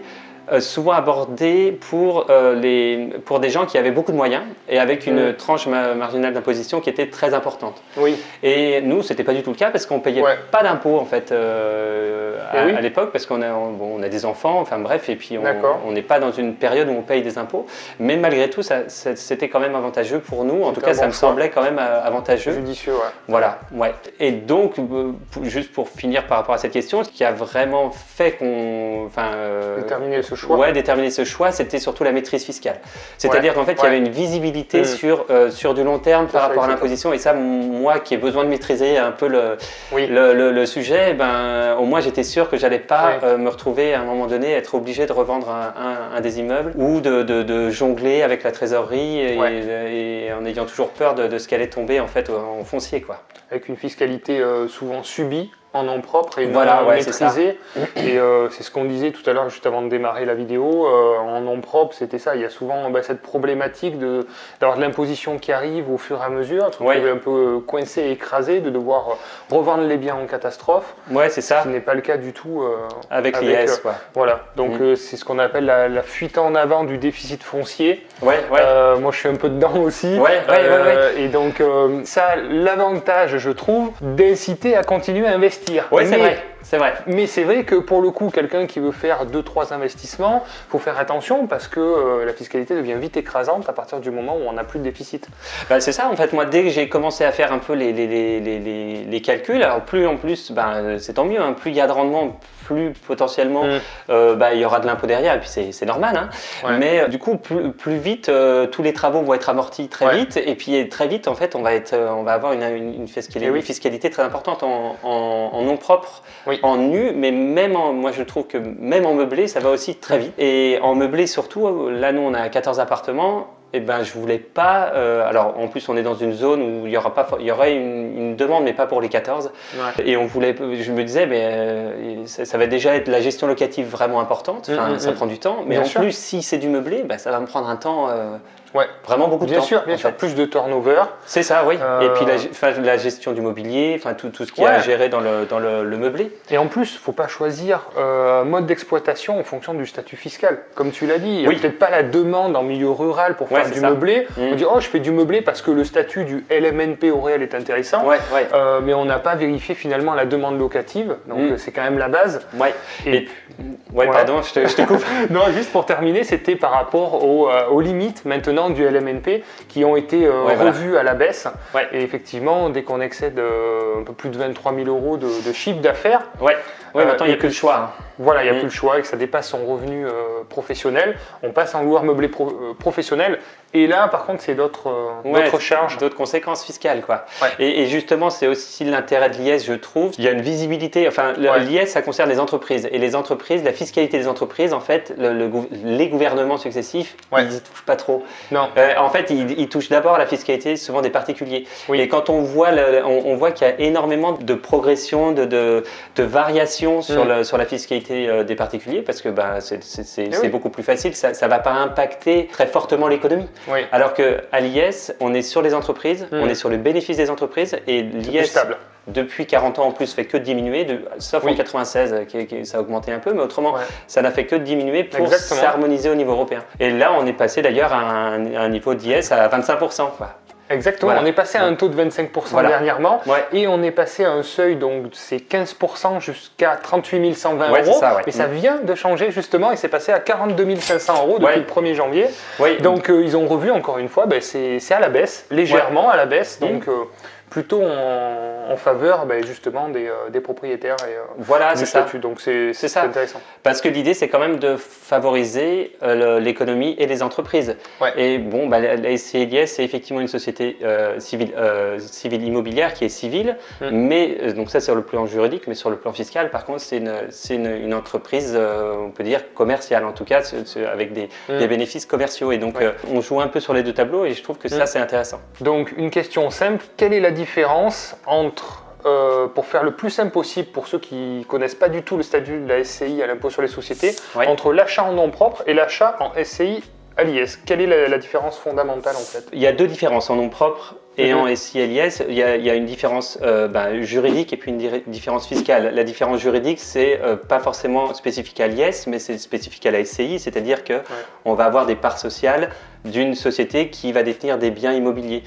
souvent abordé pour des gens qui avaient beaucoup de moyens et avec une tranche marginale d'imposition qui était très importante. Oui. Et nous, c'était pas du tout le cas parce qu'on payait pas d'impôts en fait à l'époque parce qu'on a des enfants, enfin bref, et puis on n'est pas dans une période où on paye des impôts. Mais malgré tout, c'était quand même avantageux pour nous. En tout cas, ça me semblait quand même avantageux. Judicieux, ouais. Voilà, ouais. Et donc, juste pour finir par rapport à cette question, ce qui a vraiment fait qu'on... déterminer ce choix. Ouais, déterminer ce choix, c'était surtout la maîtrise fiscale. C'est-à-dire qu'en fait, il y avait une visibilité sur du long terme par rapport à l'imposition. Et ça, moi qui ai besoin de maîtriser un peu le sujet, au moins j'étais sûr que j'allais pas me retrouver à un moment donné, être obligé de revendre un des immeubles ou de jongler avec la trésorerie et en ayant toujours peur de ce qui allait tomber en fait en foncier, quoi. Avec une fiscalité souvent subie en nom propre et maîtrisée. Et c'est ce qu'on disait tout à l'heure, juste avant de démarrer la vidéo. En nom propre, c'était ça. Il y a souvent cette problématique d'avoir de l'imposition qui arrive au fur et à mesure, de se retrouver un peu coincé et écrasé, de devoir revendre les biens en catastrophe. Ouais, c'est ça. Ce qui n'est pas le cas du tout avec l'IS. Voilà. Donc c'est ce qu'on appelle la fuite en avant du déficit foncier. Moi, je suis un peu dedans aussi. Et donc, ça a l'avantage, je trouve, d'inciter à continuer à investir. Oui, c'est vrai. Mais c'est vrai que pour le coup, quelqu'un qui veut faire 2-3 investissements, il faut faire attention parce que la fiscalité devient vite écrasante à partir du moment où on n'a plus de déficit. C'est ça, en fait, moi, dès que j'ai commencé à faire un peu les calculs, alors plus en plus, c'est tant mieux, hein, plus il y a de rendement, plus potentiellement il y aura de l'impôt derrière, et puis c'est normal. Hein. Mais du coup, plus vite, tous les travaux vont être amortis très vite, et puis très vite, en fait, on va avoir une fiscalité très importante en nom propre, en nu, mais moi je trouve que même en meublé, ça va aussi très vite. Et en meublé surtout, là nous on a 14 appartements, et je voulais pas. Alors en plus on est dans une zone où il y aurait une demande, mais pas pour les 14. Et je me disais, ça va déjà être la gestion locative vraiment importante. Ça prend du temps, mais plus si c'est du meublé, ça va me prendre un temps. Vraiment beaucoup de temps. Bien sûr, plus de turnover. C'est ça, oui. Et puis la gestion du mobilier, tout ce qu'il y a à gérer dans le meublé. Et en plus, il ne faut pas choisir un mode d'exploitation en fonction du statut fiscal. Comme tu l'as dit, il n'y a peut-être pas la demande en milieu rural pour faire du meublé. On dit, je fais du meublé parce que le statut du LMNP au réel est intéressant. Mais on n'a pas vérifié finalement la demande locative. Donc c'est quand même la base. Pardon, je te coupe. Non, juste pour terminer, c'était par rapport aux limites maintenant du LMNP qui ont été revues à la baisse. Et effectivement, dès qu'on excède un peu plus de 23 000 euros de chiffre d'affaires, maintenant il n'y a plus le choix. Voilà, il n'y a plus le choix et que ça dépasse son revenu professionnel. On passe en loueur meublé professionnel. Et là, par contre, c'est d'autres charges. D'autres conséquences fiscales, quoi. Et justement, c'est aussi l'intérêt de l'IS, je trouve. Il y a une visibilité. L'IS, ça concerne les entreprises. Et les entreprises, la fiscalité des entreprises, en fait, les gouvernements successifs, ils n'y touchent pas trop. Non. En fait, ils touchent d'abord la fiscalité, souvent des particuliers. Et quand on voit qu'il y a énormément de progression, de variation sur la fiscalité des particuliers, parce que c'est beaucoup plus facile, ça ne va pas impacter très fortement l'économie. Alors qu'à l'IS, on est sur les entreprises, on est sur le bénéfice des entreprises, et l'IS, depuis 40 ans en plus, fait que diminuer, sauf en 96, ça a augmenté un peu, mais autrement, ça n'a fait que diminuer pour s'harmoniser au niveau européen. Et là, on est passé d'ailleurs à un niveau d'IS à 25%. Exactement, on est passé à un taux de 25% dernièrement et on est passé à un seuil, donc c'est 15% jusqu'à 38 120 euros. Ça, mais ça vient de changer justement et c'est passé à 42 500 euros depuis le 1er janvier. Donc ils ont revu encore une fois, c'est à la baisse, légèrement à la baisse. Donc plutôt en faveur justement des propriétaires et du statut. Donc c'est intéressant. Parce que l'idée, c'est quand même de favoriser l'économie et les entreprises. Et bon, la SCIS, c'est effectivement une société civile immobilière qui est civile, mais donc ça c'est sur le plan juridique, mais sur le plan fiscal, par contre, c'est une entreprise, on peut dire commerciale en tout cas, avec des bénéfices commerciaux. Et donc on joue un peu sur les deux tableaux et je trouve que ça c'est intéressant. Donc une question simple, quelle est la différence entre, pour faire le plus simple possible pour ceux qui ne connaissent pas du tout le statut de la SCI à l'impôt sur les sociétés, entre l'achat en nom propre et l'achat en SCI à l'IS? Quelle est la différence fondamentale en fait? Il y a deux différences en nom propre. Et en SCI et l'IS, il y a une différence juridique et puis une différence fiscale. La différence juridique, c'est pas forcément spécifique à l'IS, mais c'est spécifique à la SCI, c'est-à-dire que on va avoir des parts sociales d'une société qui va détenir des biens immobiliers.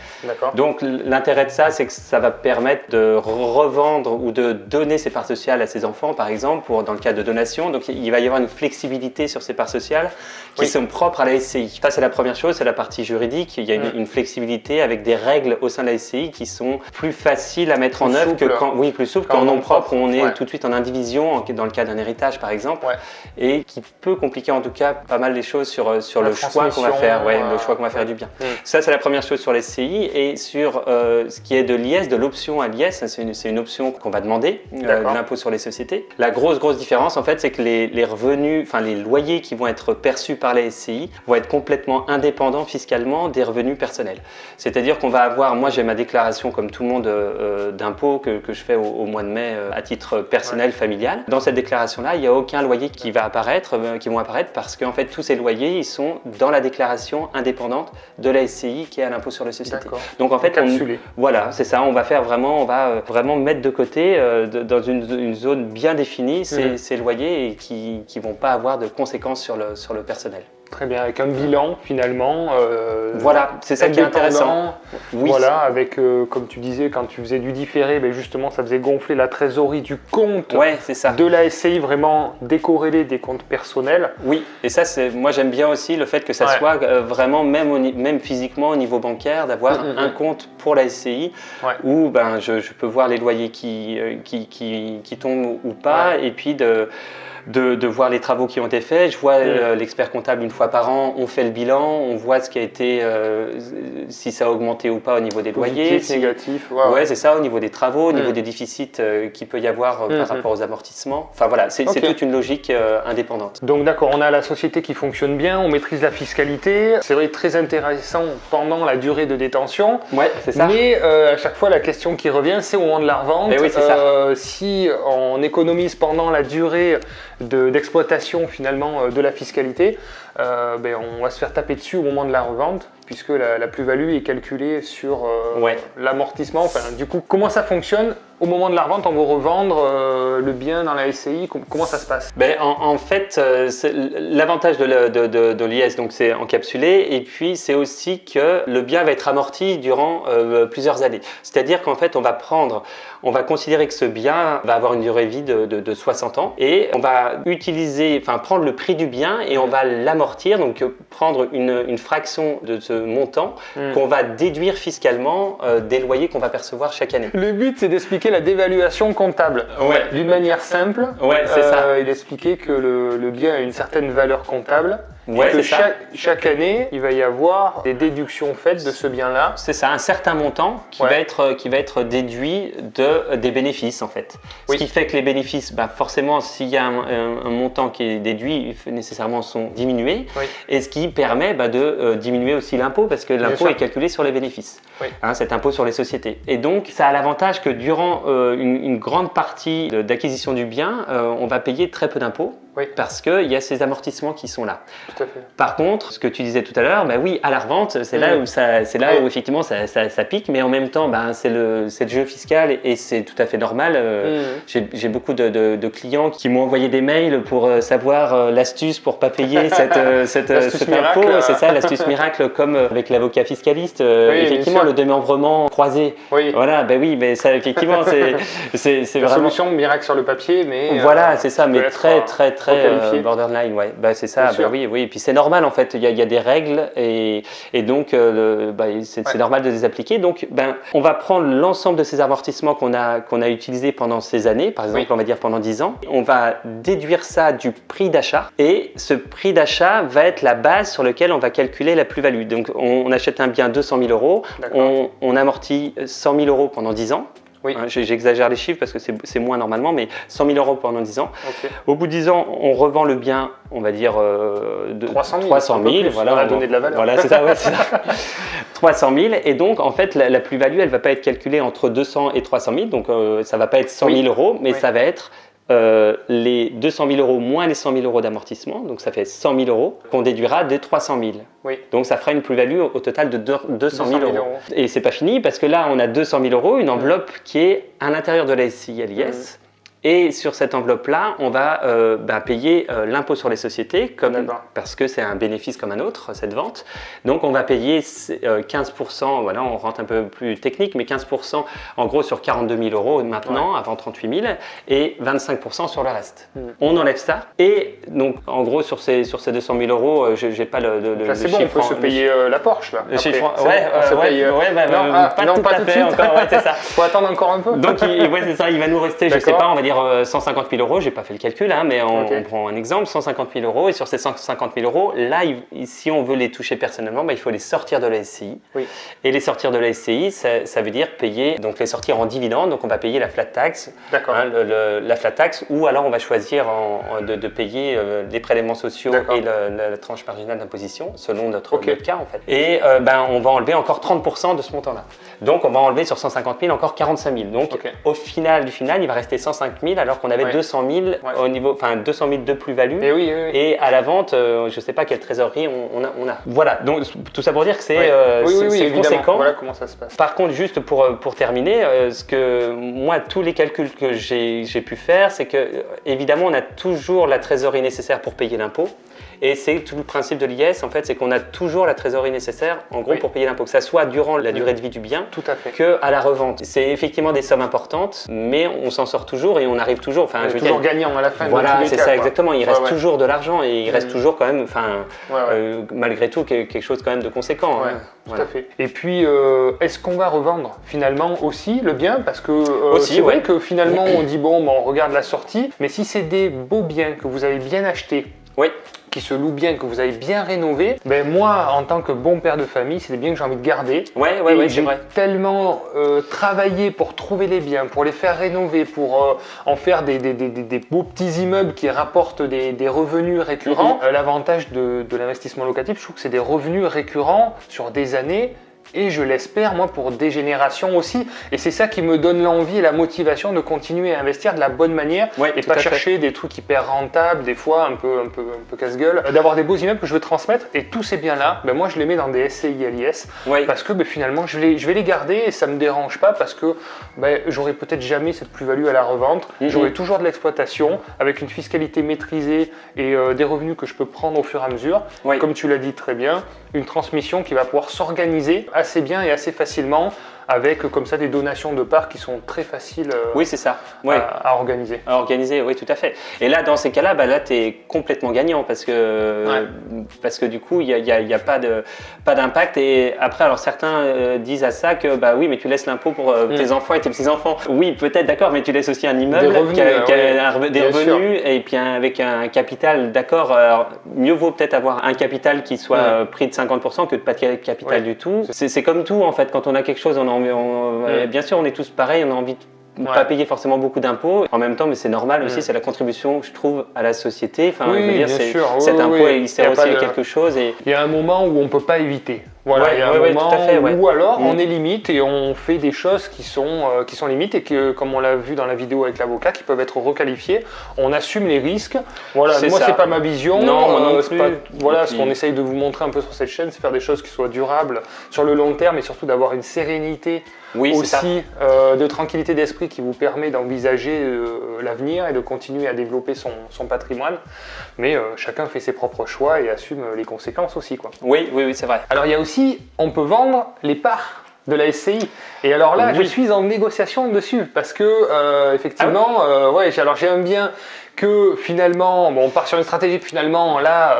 Donc l'intérêt de ça, c'est que ça va permettre de revendre ou de donner ses parts sociales à ses enfants, par exemple, dans le cas de donation. Donc il va y avoir une flexibilité sur ces parts sociales qui sont propres à la SCI. Ça, c'est la première chose, c'est la partie juridique. Il y a une flexibilité avec des règles au sein de la SCI qui sont plus faciles à mettre en œuvre plus souple qu'en nom propre, où on est tout de suite en indivision, dans le cas d'un héritage, par exemple, et qui peut compliquer en tout cas pas mal les choses sur le choix qu'on va faire. Le choix qu'on va faire du bien. Ça, c'est la première chose sur les SCI. Et sur ce qui est de l'IS, de l'option à l'IS, c'est une option qu'on va demander, de l'impôt sur les sociétés. La grosse différence, en fait, c'est que les revenus, enfin les loyers qui vont être perçus par les SCI vont être complètement indépendants fiscalement des revenus personnels. C'est-à-dire qu'on va avoir, moi j'ai ma déclaration comme tout le monde d'impôt que je fais au mois de mai à titre personnel, familial. Dans cette déclaration-là, il n'y a aucun loyer qui vont apparaître parce qu'en fait tous ces loyers, ils sont dans la déclaration indépendante de la SCI qui est à l'impôt sur les sociétés. Donc en fait, voilà, c'est ça, on va vraiment mettre de côté dans une zone bien définie ces loyers et qui vont pas avoir de conséquences sur le personnel. Très bien, avec un bilan finalement. Voilà, c'est ça qui est intéressant. Voilà, avec, comme tu disais, quand tu faisais du différé, justement, ça faisait gonfler la trésorerie du compte de la SCI, vraiment décorrélé des comptes personnels. Oui, et ça, moi j'aime bien aussi le fait que ça soit vraiment, même physiquement au niveau bancaire, d'avoir un compte pour la SCI où je peux voir les loyers qui tombent ou pas, et puis de voir les travaux qui ont été faits. Je vois l'expert comptable une fois par an, on fait le bilan, on voit ce qui a été, si ça a augmenté ou pas au niveau des loyers. Négatif. C'est ça, au niveau des travaux, au niveau des déficits qu'il peut y avoir par rapport aux amortissements. Enfin voilà, c'est toute une logique indépendante. Donc d'accord, on a la société qui fonctionne bien, on maîtrise la fiscalité. C'est vrai, très intéressant pendant la durée de détention. C'est ça. Mais à chaque fois, la question qui revient, c'est au moment de la revente. Si on économise pendant la durée d'exploitation finalement de la fiscalité, on va se faire taper dessus au moment de la revente, puisque la plus-value est calculée sur l'amortissement. Enfin, du coup, comment ça fonctionne au moment de la revente? On va revendre le bien dans la SCI, comment ça se passe? En fait, l'avantage de l'IS, donc c'est encapsulé, et puis c'est aussi que le bien va être amorti durant plusieurs années. C'est-à-dire qu'en fait, on va considérer que ce bien va avoir une durée de vie de 60 ans, et on va prendre le prix du bien et on va l'amortir, donc prendre une fraction de ce montant qu'on va déduire fiscalement des loyers qu'on va percevoir chaque année. Le but, c'est d'expliquer la dévaluation comptable d'une manière simple. C'est ça. Et d'expliquer que le bien a une certaine valeur comptable. Chaque année, il va y avoir des déductions faites de ce bien-là. C'est ça, un certain montant qui va être déduit des bénéfices en fait. Ce qui fait que les bénéfices, forcément, s'il y a un montant qui est déduit, nécessairement sont diminués. Et ce qui permet de diminuer aussi l'impôt, parce que l'impôt est calculé sur les bénéfices. Cet impôt sur les sociétés. Et donc, ça a l'avantage que durant une grande partie d'acquisition du bien, on va payer très peu d'impôts. Parce qu'il y a ces amortissements qui sont là. Tout à fait. Par contre, ce que tu disais tout à l'heure, à la revente, c'est là où effectivement ça pique, mais en même temps, c'est le jeu fiscal et c'est tout à fait normal. J'ai beaucoup de clients qui m'ont envoyé des mails pour savoir l'astuce pour pas payer cet impôt. C'est ça, l'astuce miracle, comme avec l'avocat fiscaliste. Effectivement, le démembrement croisé. Voilà, mais ça, effectivement, c'est la vraiment solution miracle sur le papier, mais voilà, c'est ça, mais très borderline, c'est ça, oui, et puis c'est normal en fait, il y a des règles et donc c'est normal de les appliquer. Donc on va prendre l'ensemble de ces amortissements qu'on a utilisés pendant ces années, par exemple on va dire pendant 10 ans, on va déduire ça du prix d'achat et ce prix d'achat va être la base sur laquelle on va calculer la plus-value. Donc on achète un bien 200 000 euros, on amortit 100 000 euros pendant 10 ans. J'exagère les chiffres parce que c'est moins normalement, mais 100 000 euros pendant 10 ans. Au bout de 10 ans, on revend le bien, on va dire 300 000. Voilà, on va donner de la valeur. Voilà, c'est ça. 300 000. Et donc, en fait, la plus-value, elle ne va pas être calculée entre 200 et 300 000. Donc, ça ne va pas être 100 000 euros, mais ça va être les 200 000 euros moins les 100 000 euros d'amortissement, donc ça fait 100 000 euros, qu'on déduira des 300 000. Oui. Donc ça fera une plus-value au total de 200 000 euros. Et c'est pas fini parce que là, on a 200 000 euros, une enveloppe qui est à l'intérieur de la SCI LIS. Et sur cette enveloppe-là, on va payer l'impôt sur les sociétés parce que c'est un bénéfice comme un autre, cette vente. Donc on va payer 15%, voilà, on rentre un peu plus technique, mais 15% en gros sur 42 000 euros maintenant, avant 38 000, et 25% sur le reste. On enlève ça. Et donc en gros sur ces 200 000 euros, je n'ai pas le là, c'est bon, chiffre. On peut se payer la Porsche là. Le chiffre, pas tout de suite. Encore, c'est ça. Faut attendre encore un peu. Donc c'est ça, il va nous rester, je sais pas, on va dire 150 000 euros, j'ai pas fait le calcul, hein, mais on prend un exemple, 150 000 euros, et sur ces 150 000 euros, là, si on veut les toucher personnellement, il faut les sortir de la SCI. Oui. Et les sortir de la SCI, ça veut dire payer, donc les sortir en dividende, donc on va payer la flat tax, la flat tax, ou alors on va choisir de payer les prélèvements sociaux et la tranche marginale d'imposition, selon notre cas en fait. Et on va enlever encore 30% de ce montant-là. Donc on va enlever sur 150 000 encore 45 000. Donc au final il va rester 105 000 alors qu'on avait 200 000 au niveau, enfin 200 000 de plus-value. Et à la vente, je ne sais pas quelle trésorerie on a. Voilà, donc tout ça pour dire que c'est conséquent. Voilà comment ça se passe. Par contre, juste pour terminer, moi, tous les calculs que j'ai pu faire, c'est que évidemment, on a toujours la trésorerie nécessaire pour payer l'impôt. Et c'est tout le principe de l'IS, en fait, c'est qu'on a toujours la trésorerie nécessaire, en gros, pour payer l'impôt, que ça soit durant la durée de vie du bien, qu'à la revente. C'est effectivement des sommes importantes, mais on s'en sort toujours et on arrive toujours. Enfin, je veux toujours gagnant à la fin. Voilà, c'est ça, exactement. Il reste toujours de l'argent et il reste toujours quand même, malgré tout, quelque chose quand même de conséquent. Tout à fait. Et puis, est-ce qu'on va revendre finalement aussi le bien? Parce que c'est vrai que finalement, on dit on regarde la sortie, mais si c'est des beaux biens que vous avez bien achetés, qui se louent bien, que vous avez bien rénové, moi, en tant que bon père de famille, c'est des biens que j'ai envie de garder. J'ai tellement travaillé pour trouver les biens, pour les faire rénover, pour en faire des beaux petits immeubles qui rapportent des revenus récurrents. L'avantage de l'investissement locatif, je trouve que c'est des revenus récurrents sur des années. Et je l'espère, moi, pour des générations aussi. Et c'est ça qui me donne l'envie et la motivation de continuer à investir de la bonne manière et pas chercher des trucs hyper rentables, des fois un peu casse-gueule. D'avoir des beaux immeubles que je veux transmettre et tous ces biens-là, moi, je les mets dans des SCI LIS parce que finalement, je vais les garder et ça ne me dérange pas parce que j'aurai peut-être jamais cette plus-value à la revente. J'aurai toujours de l'exploitation avec une fiscalité maîtrisée et des revenus que je peux prendre au fur et à mesure. Comme tu l'as dit très bien, une transmission qui va pouvoir s'organiser assez bien et assez facilement avec comme ça des donations de parts qui sont très faciles à organiser. À organiser, oui, tout à fait. Et là, dans ces cas-là, là, tu es complètement gagnant parce que du coup, il n'y a pas d'impact. Et après, alors certains disent à ça que oui, mais tu laisses l'impôt pour tes enfants et tes petits-enfants. Oui, peut-être, d'accord, mais tu laisses aussi un immeuble qui a des revenus et puis avec un capital, d'accord. Mieux vaut peut-être avoir un capital qui soit pris de 50% que de pas de capital du tout. C'est comme tout, en fait, quand on a quelque chose, bien sûr, on est tous pareils, on a envie de ne pas payer forcément beaucoup d'impôts. En même temps, mais c'est normal aussi, c'est la contribution, je trouve, à la société. Enfin, je veux dire, cet impôt, il sert aussi à quelque chose. Il y a un moment où on ne peut pas éviter. Voilà, il y a un moment où alors on est limite et on fait des choses qui sont limites et que, comme on l'a vu dans la vidéo avec l'avocat, qui peuvent être requalifiées. On assume les risques. Voilà, moi, c'est pas ma vision. Non, ce qu'on essaye de vous montrer un peu sur cette chaîne, c'est faire des choses qui soient durables sur le long terme et surtout d'avoir une sérénité aussi, de tranquillité d'esprit qui vous permet d'envisager l'avenir et de continuer à développer son patrimoine. Mais chacun fait ses propres choix et assume les conséquences aussi, quoi. Oui, c'est vrai. Alors il y a aussi, on peut vendre les parts de la SCI. Et alors là, je suis en négociation dessus parce que effectivement, alors j'ai un bien que finalement, on part sur une stratégie, finalement là,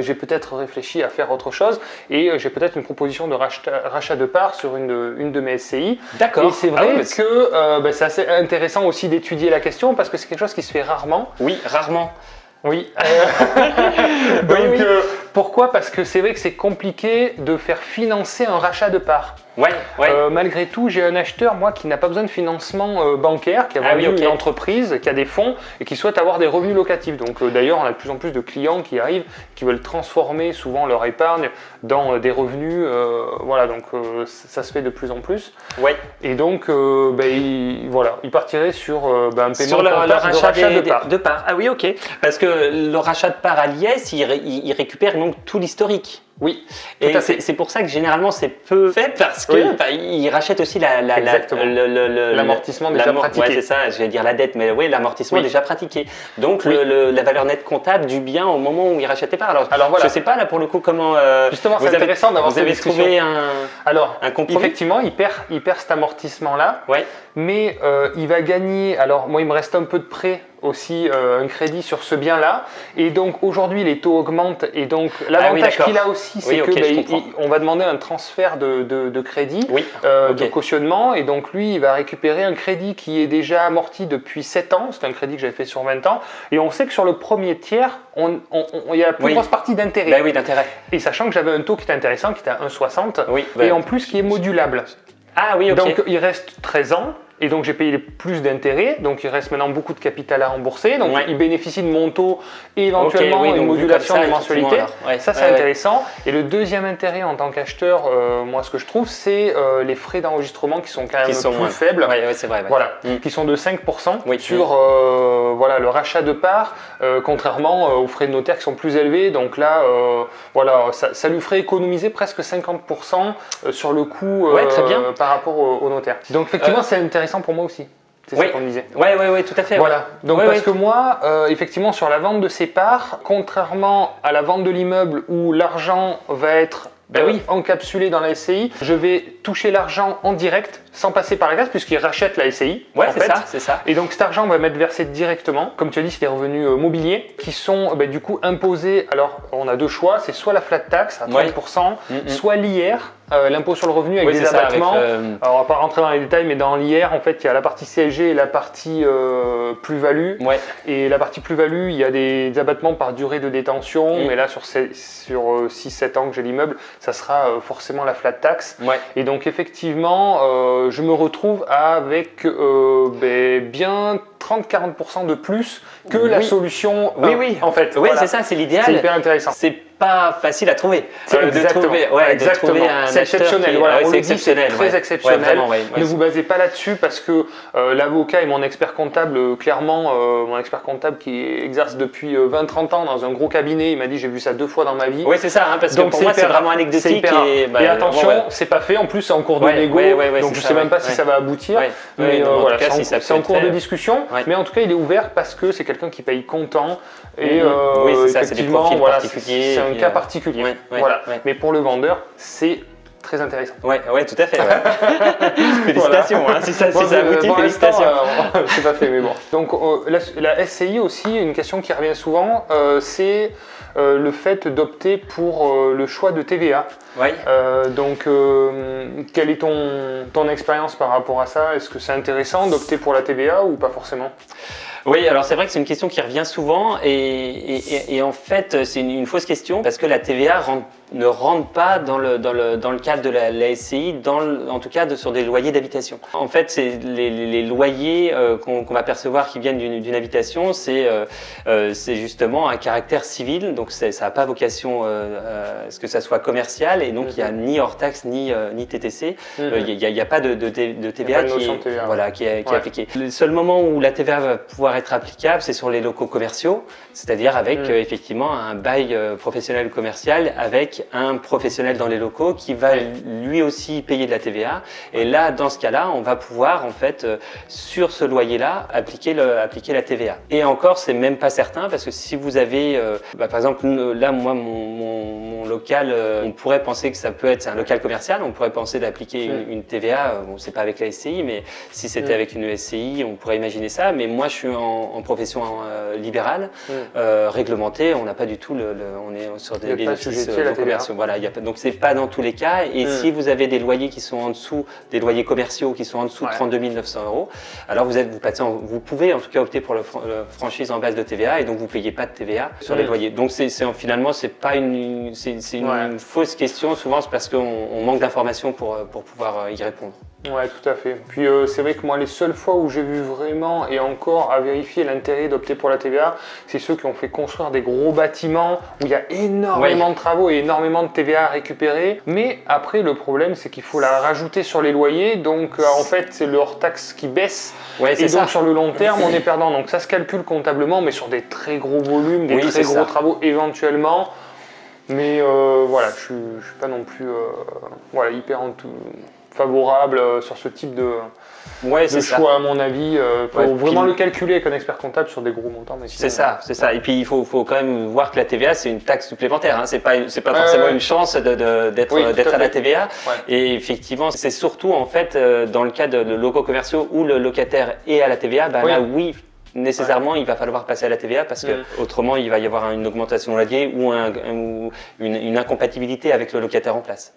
j'ai peut-être réfléchi à faire autre chose et j'ai peut-être une proposition de rachat de parts sur une de mes SCI. D'accord. Et c'est vrai que c'est assez intéressant aussi d'étudier la question parce que c'est quelque chose qui se fait rarement. Oui, rarement. Oui. Pourquoi? Parce que c'est vrai que c'est compliqué de faire financer un rachat de parts. Ouais. Malgré tout, j'ai un acheteur, moi, qui n'a pas besoin de financement bancaire, qui a vendu une entreprise, qui a des fonds et qui souhaite avoir des revenus locatifs. Donc d'ailleurs, on a de plus en plus de clients qui arrivent, qui veulent transformer souvent leur épargne dans des revenus. Voilà, donc ça se fait de plus en plus. Ouais. Et donc, il partirait sur un paiement sur le rachat de parts. Ah oui, ok. Parce que le rachat de parts à l'IS, il récupère donc tout l'historique. Oui, et c'est pour ça que généralement c'est peu fait parce que ils rachètent aussi l'amortissement déjà pratiqué. Ouais, c'est ça, je vais dire la dette, mais oui, l'amortissement déjà pratiqué. Donc la valeur nette comptable du bien au moment où ils rachètent les parts. Alors voilà. Je sais pas là pour le coup comment. Justement, c'est intéressant d'avoir cette discussion. Vous avez trouvé un compromis. Effectivement, il perd cet amortissement là. Ouais. Mais il va gagner. Alors moi, il me reste un peu de prêt aussi un crédit sur ce bien-là. Et donc aujourd'hui, les taux augmentent. Et donc l'avantage qu'il a aussi, c'est on va demander un transfert de crédit, de cautionnement. Et donc lui, il va récupérer un crédit qui est déjà amorti depuis 7 ans. C'est un crédit que j'avais fait sur 20 ans. Et on sait que sur le premier tiers, il y a la plus grosse partie d'intérêt. Ben oui, d'intérêt. Et sachant que j'avais un taux qui était intéressant, qui était à 1,60. Et en plus, qui est modulable. Ah oui, ok. Donc il reste 13 ans. Et donc j'ai payé plus d'intérêts, donc il reste maintenant beaucoup de capital à rembourser, donc il bénéficie de mon taux et éventuellement une modulation des mensualités. Ça c'est intéressant. Et le deuxième intérêt en tant qu'acheteur, moi ce que je trouve, c'est les frais d'enregistrement qui sont quand même plus faibles, c'est vrai, voilà, qui sont de 5% sur le rachat de parts, contrairement aux frais de notaire qui sont plus élevés. Donc là, ça lui ferait économiser presque 50% sur le coût par rapport au notaire. Donc effectivement c'est intéressant pour moi aussi. C'est ça qu'on me disait. Oui, tout à fait. Voilà. Donc parce que moi, effectivement, sur la vente de ces parts, contrairement à la vente de l'immeuble où l'argent va être encapsulé dans la SCI, je vais toucher l'argent en direct sans passer par la caisse puisqu'il rachète la SCI. C'est ça. Et donc cet argent va m'être versé directement. Comme tu as dit, c'est des revenus mobiliers qui sont du coup imposés. Alors on a deux choix, c'est soit la flat tax à 30%, soit l'IR. L'impôt sur le revenu avec des abattements. Alors, on va pas rentrer dans les détails, mais dans l'IR, en fait, il y a la partie CSG et la partie plus-value. Et la partie plus-value, il y a des abattements par durée de détention. Mais là, sur 6-7 ans que j'ai l'immeuble, ça sera forcément la flat tax. Et donc, effectivement, je me retrouve avec bien 30-40% de plus que la solution. En fait. C'est ça, c'est l'idéal. C'est hyper intéressant. C'est pas facile à trouver. Exactement. C'est exceptionnel. On le dit, c'est très exceptionnel. Ne vous basez pas là-dessus parce que l'avocat et mon expert comptable, clairement, mon expert comptable qui exerce depuis 20-30 ans dans un gros cabinet, il m'a dit j'ai vu ça 2 fois dans ma vie. Oui, c'est ça, parce que pour moi c'est vraiment anecdotique. Et attention, c'est pas fait. En plus, c'est en cours de négo, donc je sais même pas si ça va aboutir. Mais voilà, c'est en cours de discussion. Mais en tout cas, il est ouvert parce que c'est quelqu'un qui paye comptant. Et effectivement, c'est un cas particulier. Mais pour le vendeur, c'est très intéressant. Ouais, tout à fait. Félicitations, si ça aboutit, félicitations. C'est pas fait, mais bon. Donc la SCI aussi, une question qui revient souvent, c'est le fait d'opter pour le choix de TVA. Donc, quelle est ton expérience par rapport à ça? Est-ce que c'est intéressant d'opter pour la TVA ou pas forcément? Oui, alors c'est vrai que c'est une question qui revient souvent et en fait c'est une fausse question parce que la TVA ne rentre pas dans le cadre de la SCI, en tout cas sur des loyers d'habitation. En fait, c'est les loyers qu'on va percevoir qui viennent d'une habitation, c'est justement un caractère civil, donc ça n'a pas vocation à ce que ça soit commercial et donc il n'y a ni hors taxe ni TTC, il n'y a pas de TVA qui est appliquée. Le seul moment où la TVA va pouvoir être applicable, c'est sur les locaux commerciaux, c'est-à-dire avec effectivement un bail professionnel ou commercial avec un professionnel dans les locaux qui va lui aussi payer de la TVA. Et là, dans ce cas-là, on va pouvoir en fait sur ce loyer-là appliquer la TVA. Et encore, c'est même pas certain parce que si vous avez, par exemple, là, moi, mon local, on pourrait penser que ça peut être, c'est un local commercial, on pourrait penser d'appliquer une TVA, bon c'est pas avec la SCI, mais si c'était avec une SCI, on pourrait imaginer ça, mais moi je suis en profession libérale, réglementée, on n'a pas du tout, on est sur des bénéfices commerciaux, voilà, donc c'est pas dans tous les cas, et si vous avez des loyers qui sont en dessous, des loyers commerciaux qui sont en dessous de 32 900 €, alors vous pouvez en tout cas opter pour la franchise en base de TVA, et donc vous ne payez pas de TVA sur les loyers. Donc finalement, c'est pas une fausse question, souvent c'est parce qu'on manque d'informations pour pouvoir y répondre. Ouais, tout à fait. Puis c'est vrai que moi, les seules fois où j'ai vu vraiment, et encore à vérifier l'intérêt d'opter pour la TVA, c'est ceux qui ont fait construire des gros bâtiments où il y a énormément de travaux et énormément de TVA à récupérer. Mais après, le problème, c'est qu'il faut la rajouter sur les loyers. Donc en fait, c'est le hors-taxe qui baisse. Ouais, et donc sur le long terme, on est perdant. Donc ça se calcule comptablement, mais sur des très gros volumes, des très gros travaux éventuellement. Mais voilà, je ne suis pas non plus hyper favorable sur ce type de choix, à mon avis. Il faut vraiment le calculer avec un expert comptable sur des gros montants. C'est ça. Et puis il faut quand même voir que la TVA, c'est une taxe supplémentaire. Hein. C'est pas forcément une chance d'être à la TVA. Ouais. Et effectivement, c'est surtout en fait dans le cas de locaux commerciaux où le locataire est à la TVA, là oui. Nécessairement, il va falloir passer à la TVA parce que autrement, il va y avoir une augmentation de loyer ou une incompatibilité avec le locataire en place.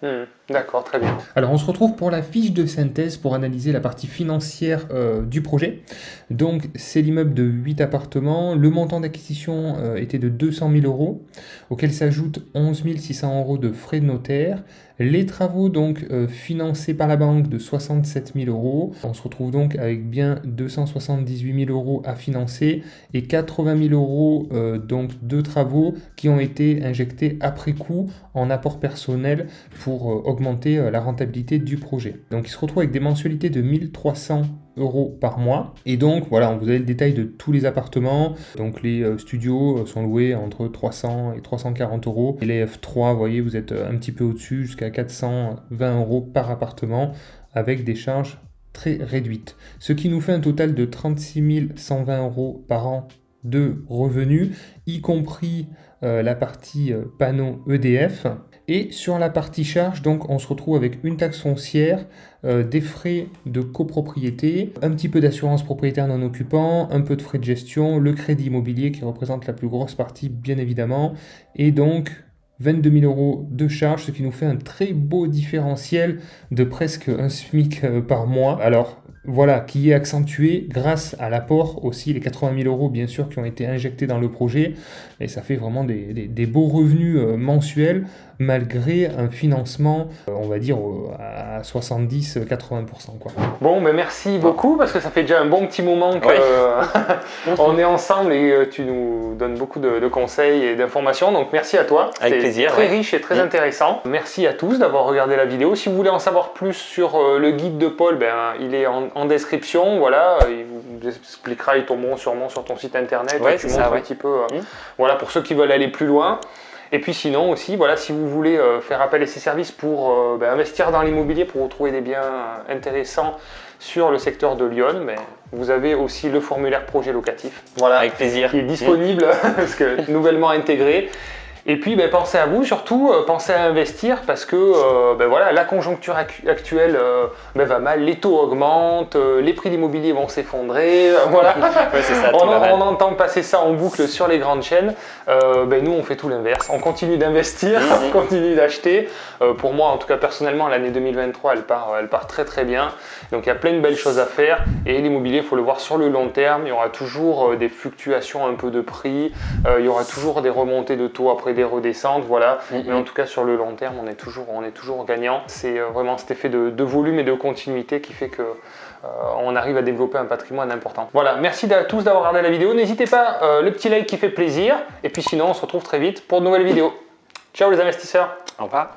D'accord, très bien. Alors, on se retrouve pour la fiche de synthèse pour analyser la partie financière du projet. Donc, c'est l'immeuble de 8 appartements. Le montant d'acquisition était de 200 000 €, auquel s'ajoutent 11 600 € de frais de notaire. Les travaux donc financés par la banque de 67 000 €. On se retrouve donc avec bien 278 000 € à financer et 80 000 € donc de travaux qui ont été injectés après coup en apport personnel pour augmenter la rentabilité du projet. Donc il se retrouve avec des mensualités de 1 300 € par mois. Et donc voilà, vous avez le détail de tous les appartements. Donc les studios sont loués entre 300 et 340 €. Et les F3, vous voyez, vous êtes un petit peu au-dessus, jusqu'à 420 € par appartement, avec des charges très réduites. Ce qui nous fait un total de 36 120 € par an de revenus, y compris la partie panneau EDF. Et sur la partie charge, donc on se retrouve avec une taxe foncière, des frais de copropriété, un petit peu d'assurance propriétaire non occupant, un peu de frais de gestion, le crédit immobilier qui représente la plus grosse partie bien évidemment, et donc 22 000 € de charges, ce qui nous fait un très beau différentiel de presque un SMIC par mois. Alors voilà, qui est accentué grâce à l'apport aussi, les 80 000 € bien sûr qui ont été injectés dans le projet, et ça fait vraiment des beaux revenus mensuels malgré un financement, on va dire, à 70-80%. quoi. Bon, ben merci beaucoup parce que ça fait déjà un bon petit moment qu'on est ensemble et tu nous donnes beaucoup de conseils et d'informations, donc merci à toi. Avec plaisir. Très riche et très intéressant. Merci à tous d'avoir regardé la vidéo. Si vous voulez en savoir plus sur le guide de Paul, il est en description, voilà, il vous expliquera, ils tomberont sûrement sur ton site internet, tu montres un petit peu, voilà, pour ceux qui veulent aller plus loin. Et puis sinon aussi, voilà, si vous voulez faire appel à ces services pour investir dans l'immobilier, pour retrouver des biens intéressants sur le secteur de Lyon, vous avez aussi le formulaire projet locatif. Voilà, avec plaisir. Qui est disponible, parce que nouvellement intégré. Et puis pensez à vous, surtout pensez à investir parce que voilà, la conjoncture actuelle va mal, les taux augmentent, les prix de l'immobilier vont s'effondrer, voilà. C'est ça, on entend passer ça en boucle sur les grandes chaînes. Nous on fait tout l'inverse, on continue d'investir, on continue d'acheter. Pour moi en tout cas personnellement l'année 2023 elle part très très bien, donc il y a plein de belles choses à faire et l'immobilier il faut le voir sur le long terme, il y aura toujours des fluctuations un peu de prix, il y aura toujours des remontées de taux après des redescentes, voilà. Mais en tout cas sur le long terme on est toujours gagnant. C'est vraiment cet effet de volume et de continuité qui fait que on arrive à développer un patrimoine important. Voilà, merci à tous d'avoir regardé la vidéo. N'hésitez pas, le petit like qui fait plaisir. Et puis sinon on se retrouve très vite pour de nouvelles vidéos. Ciao les investisseurs. Au revoir.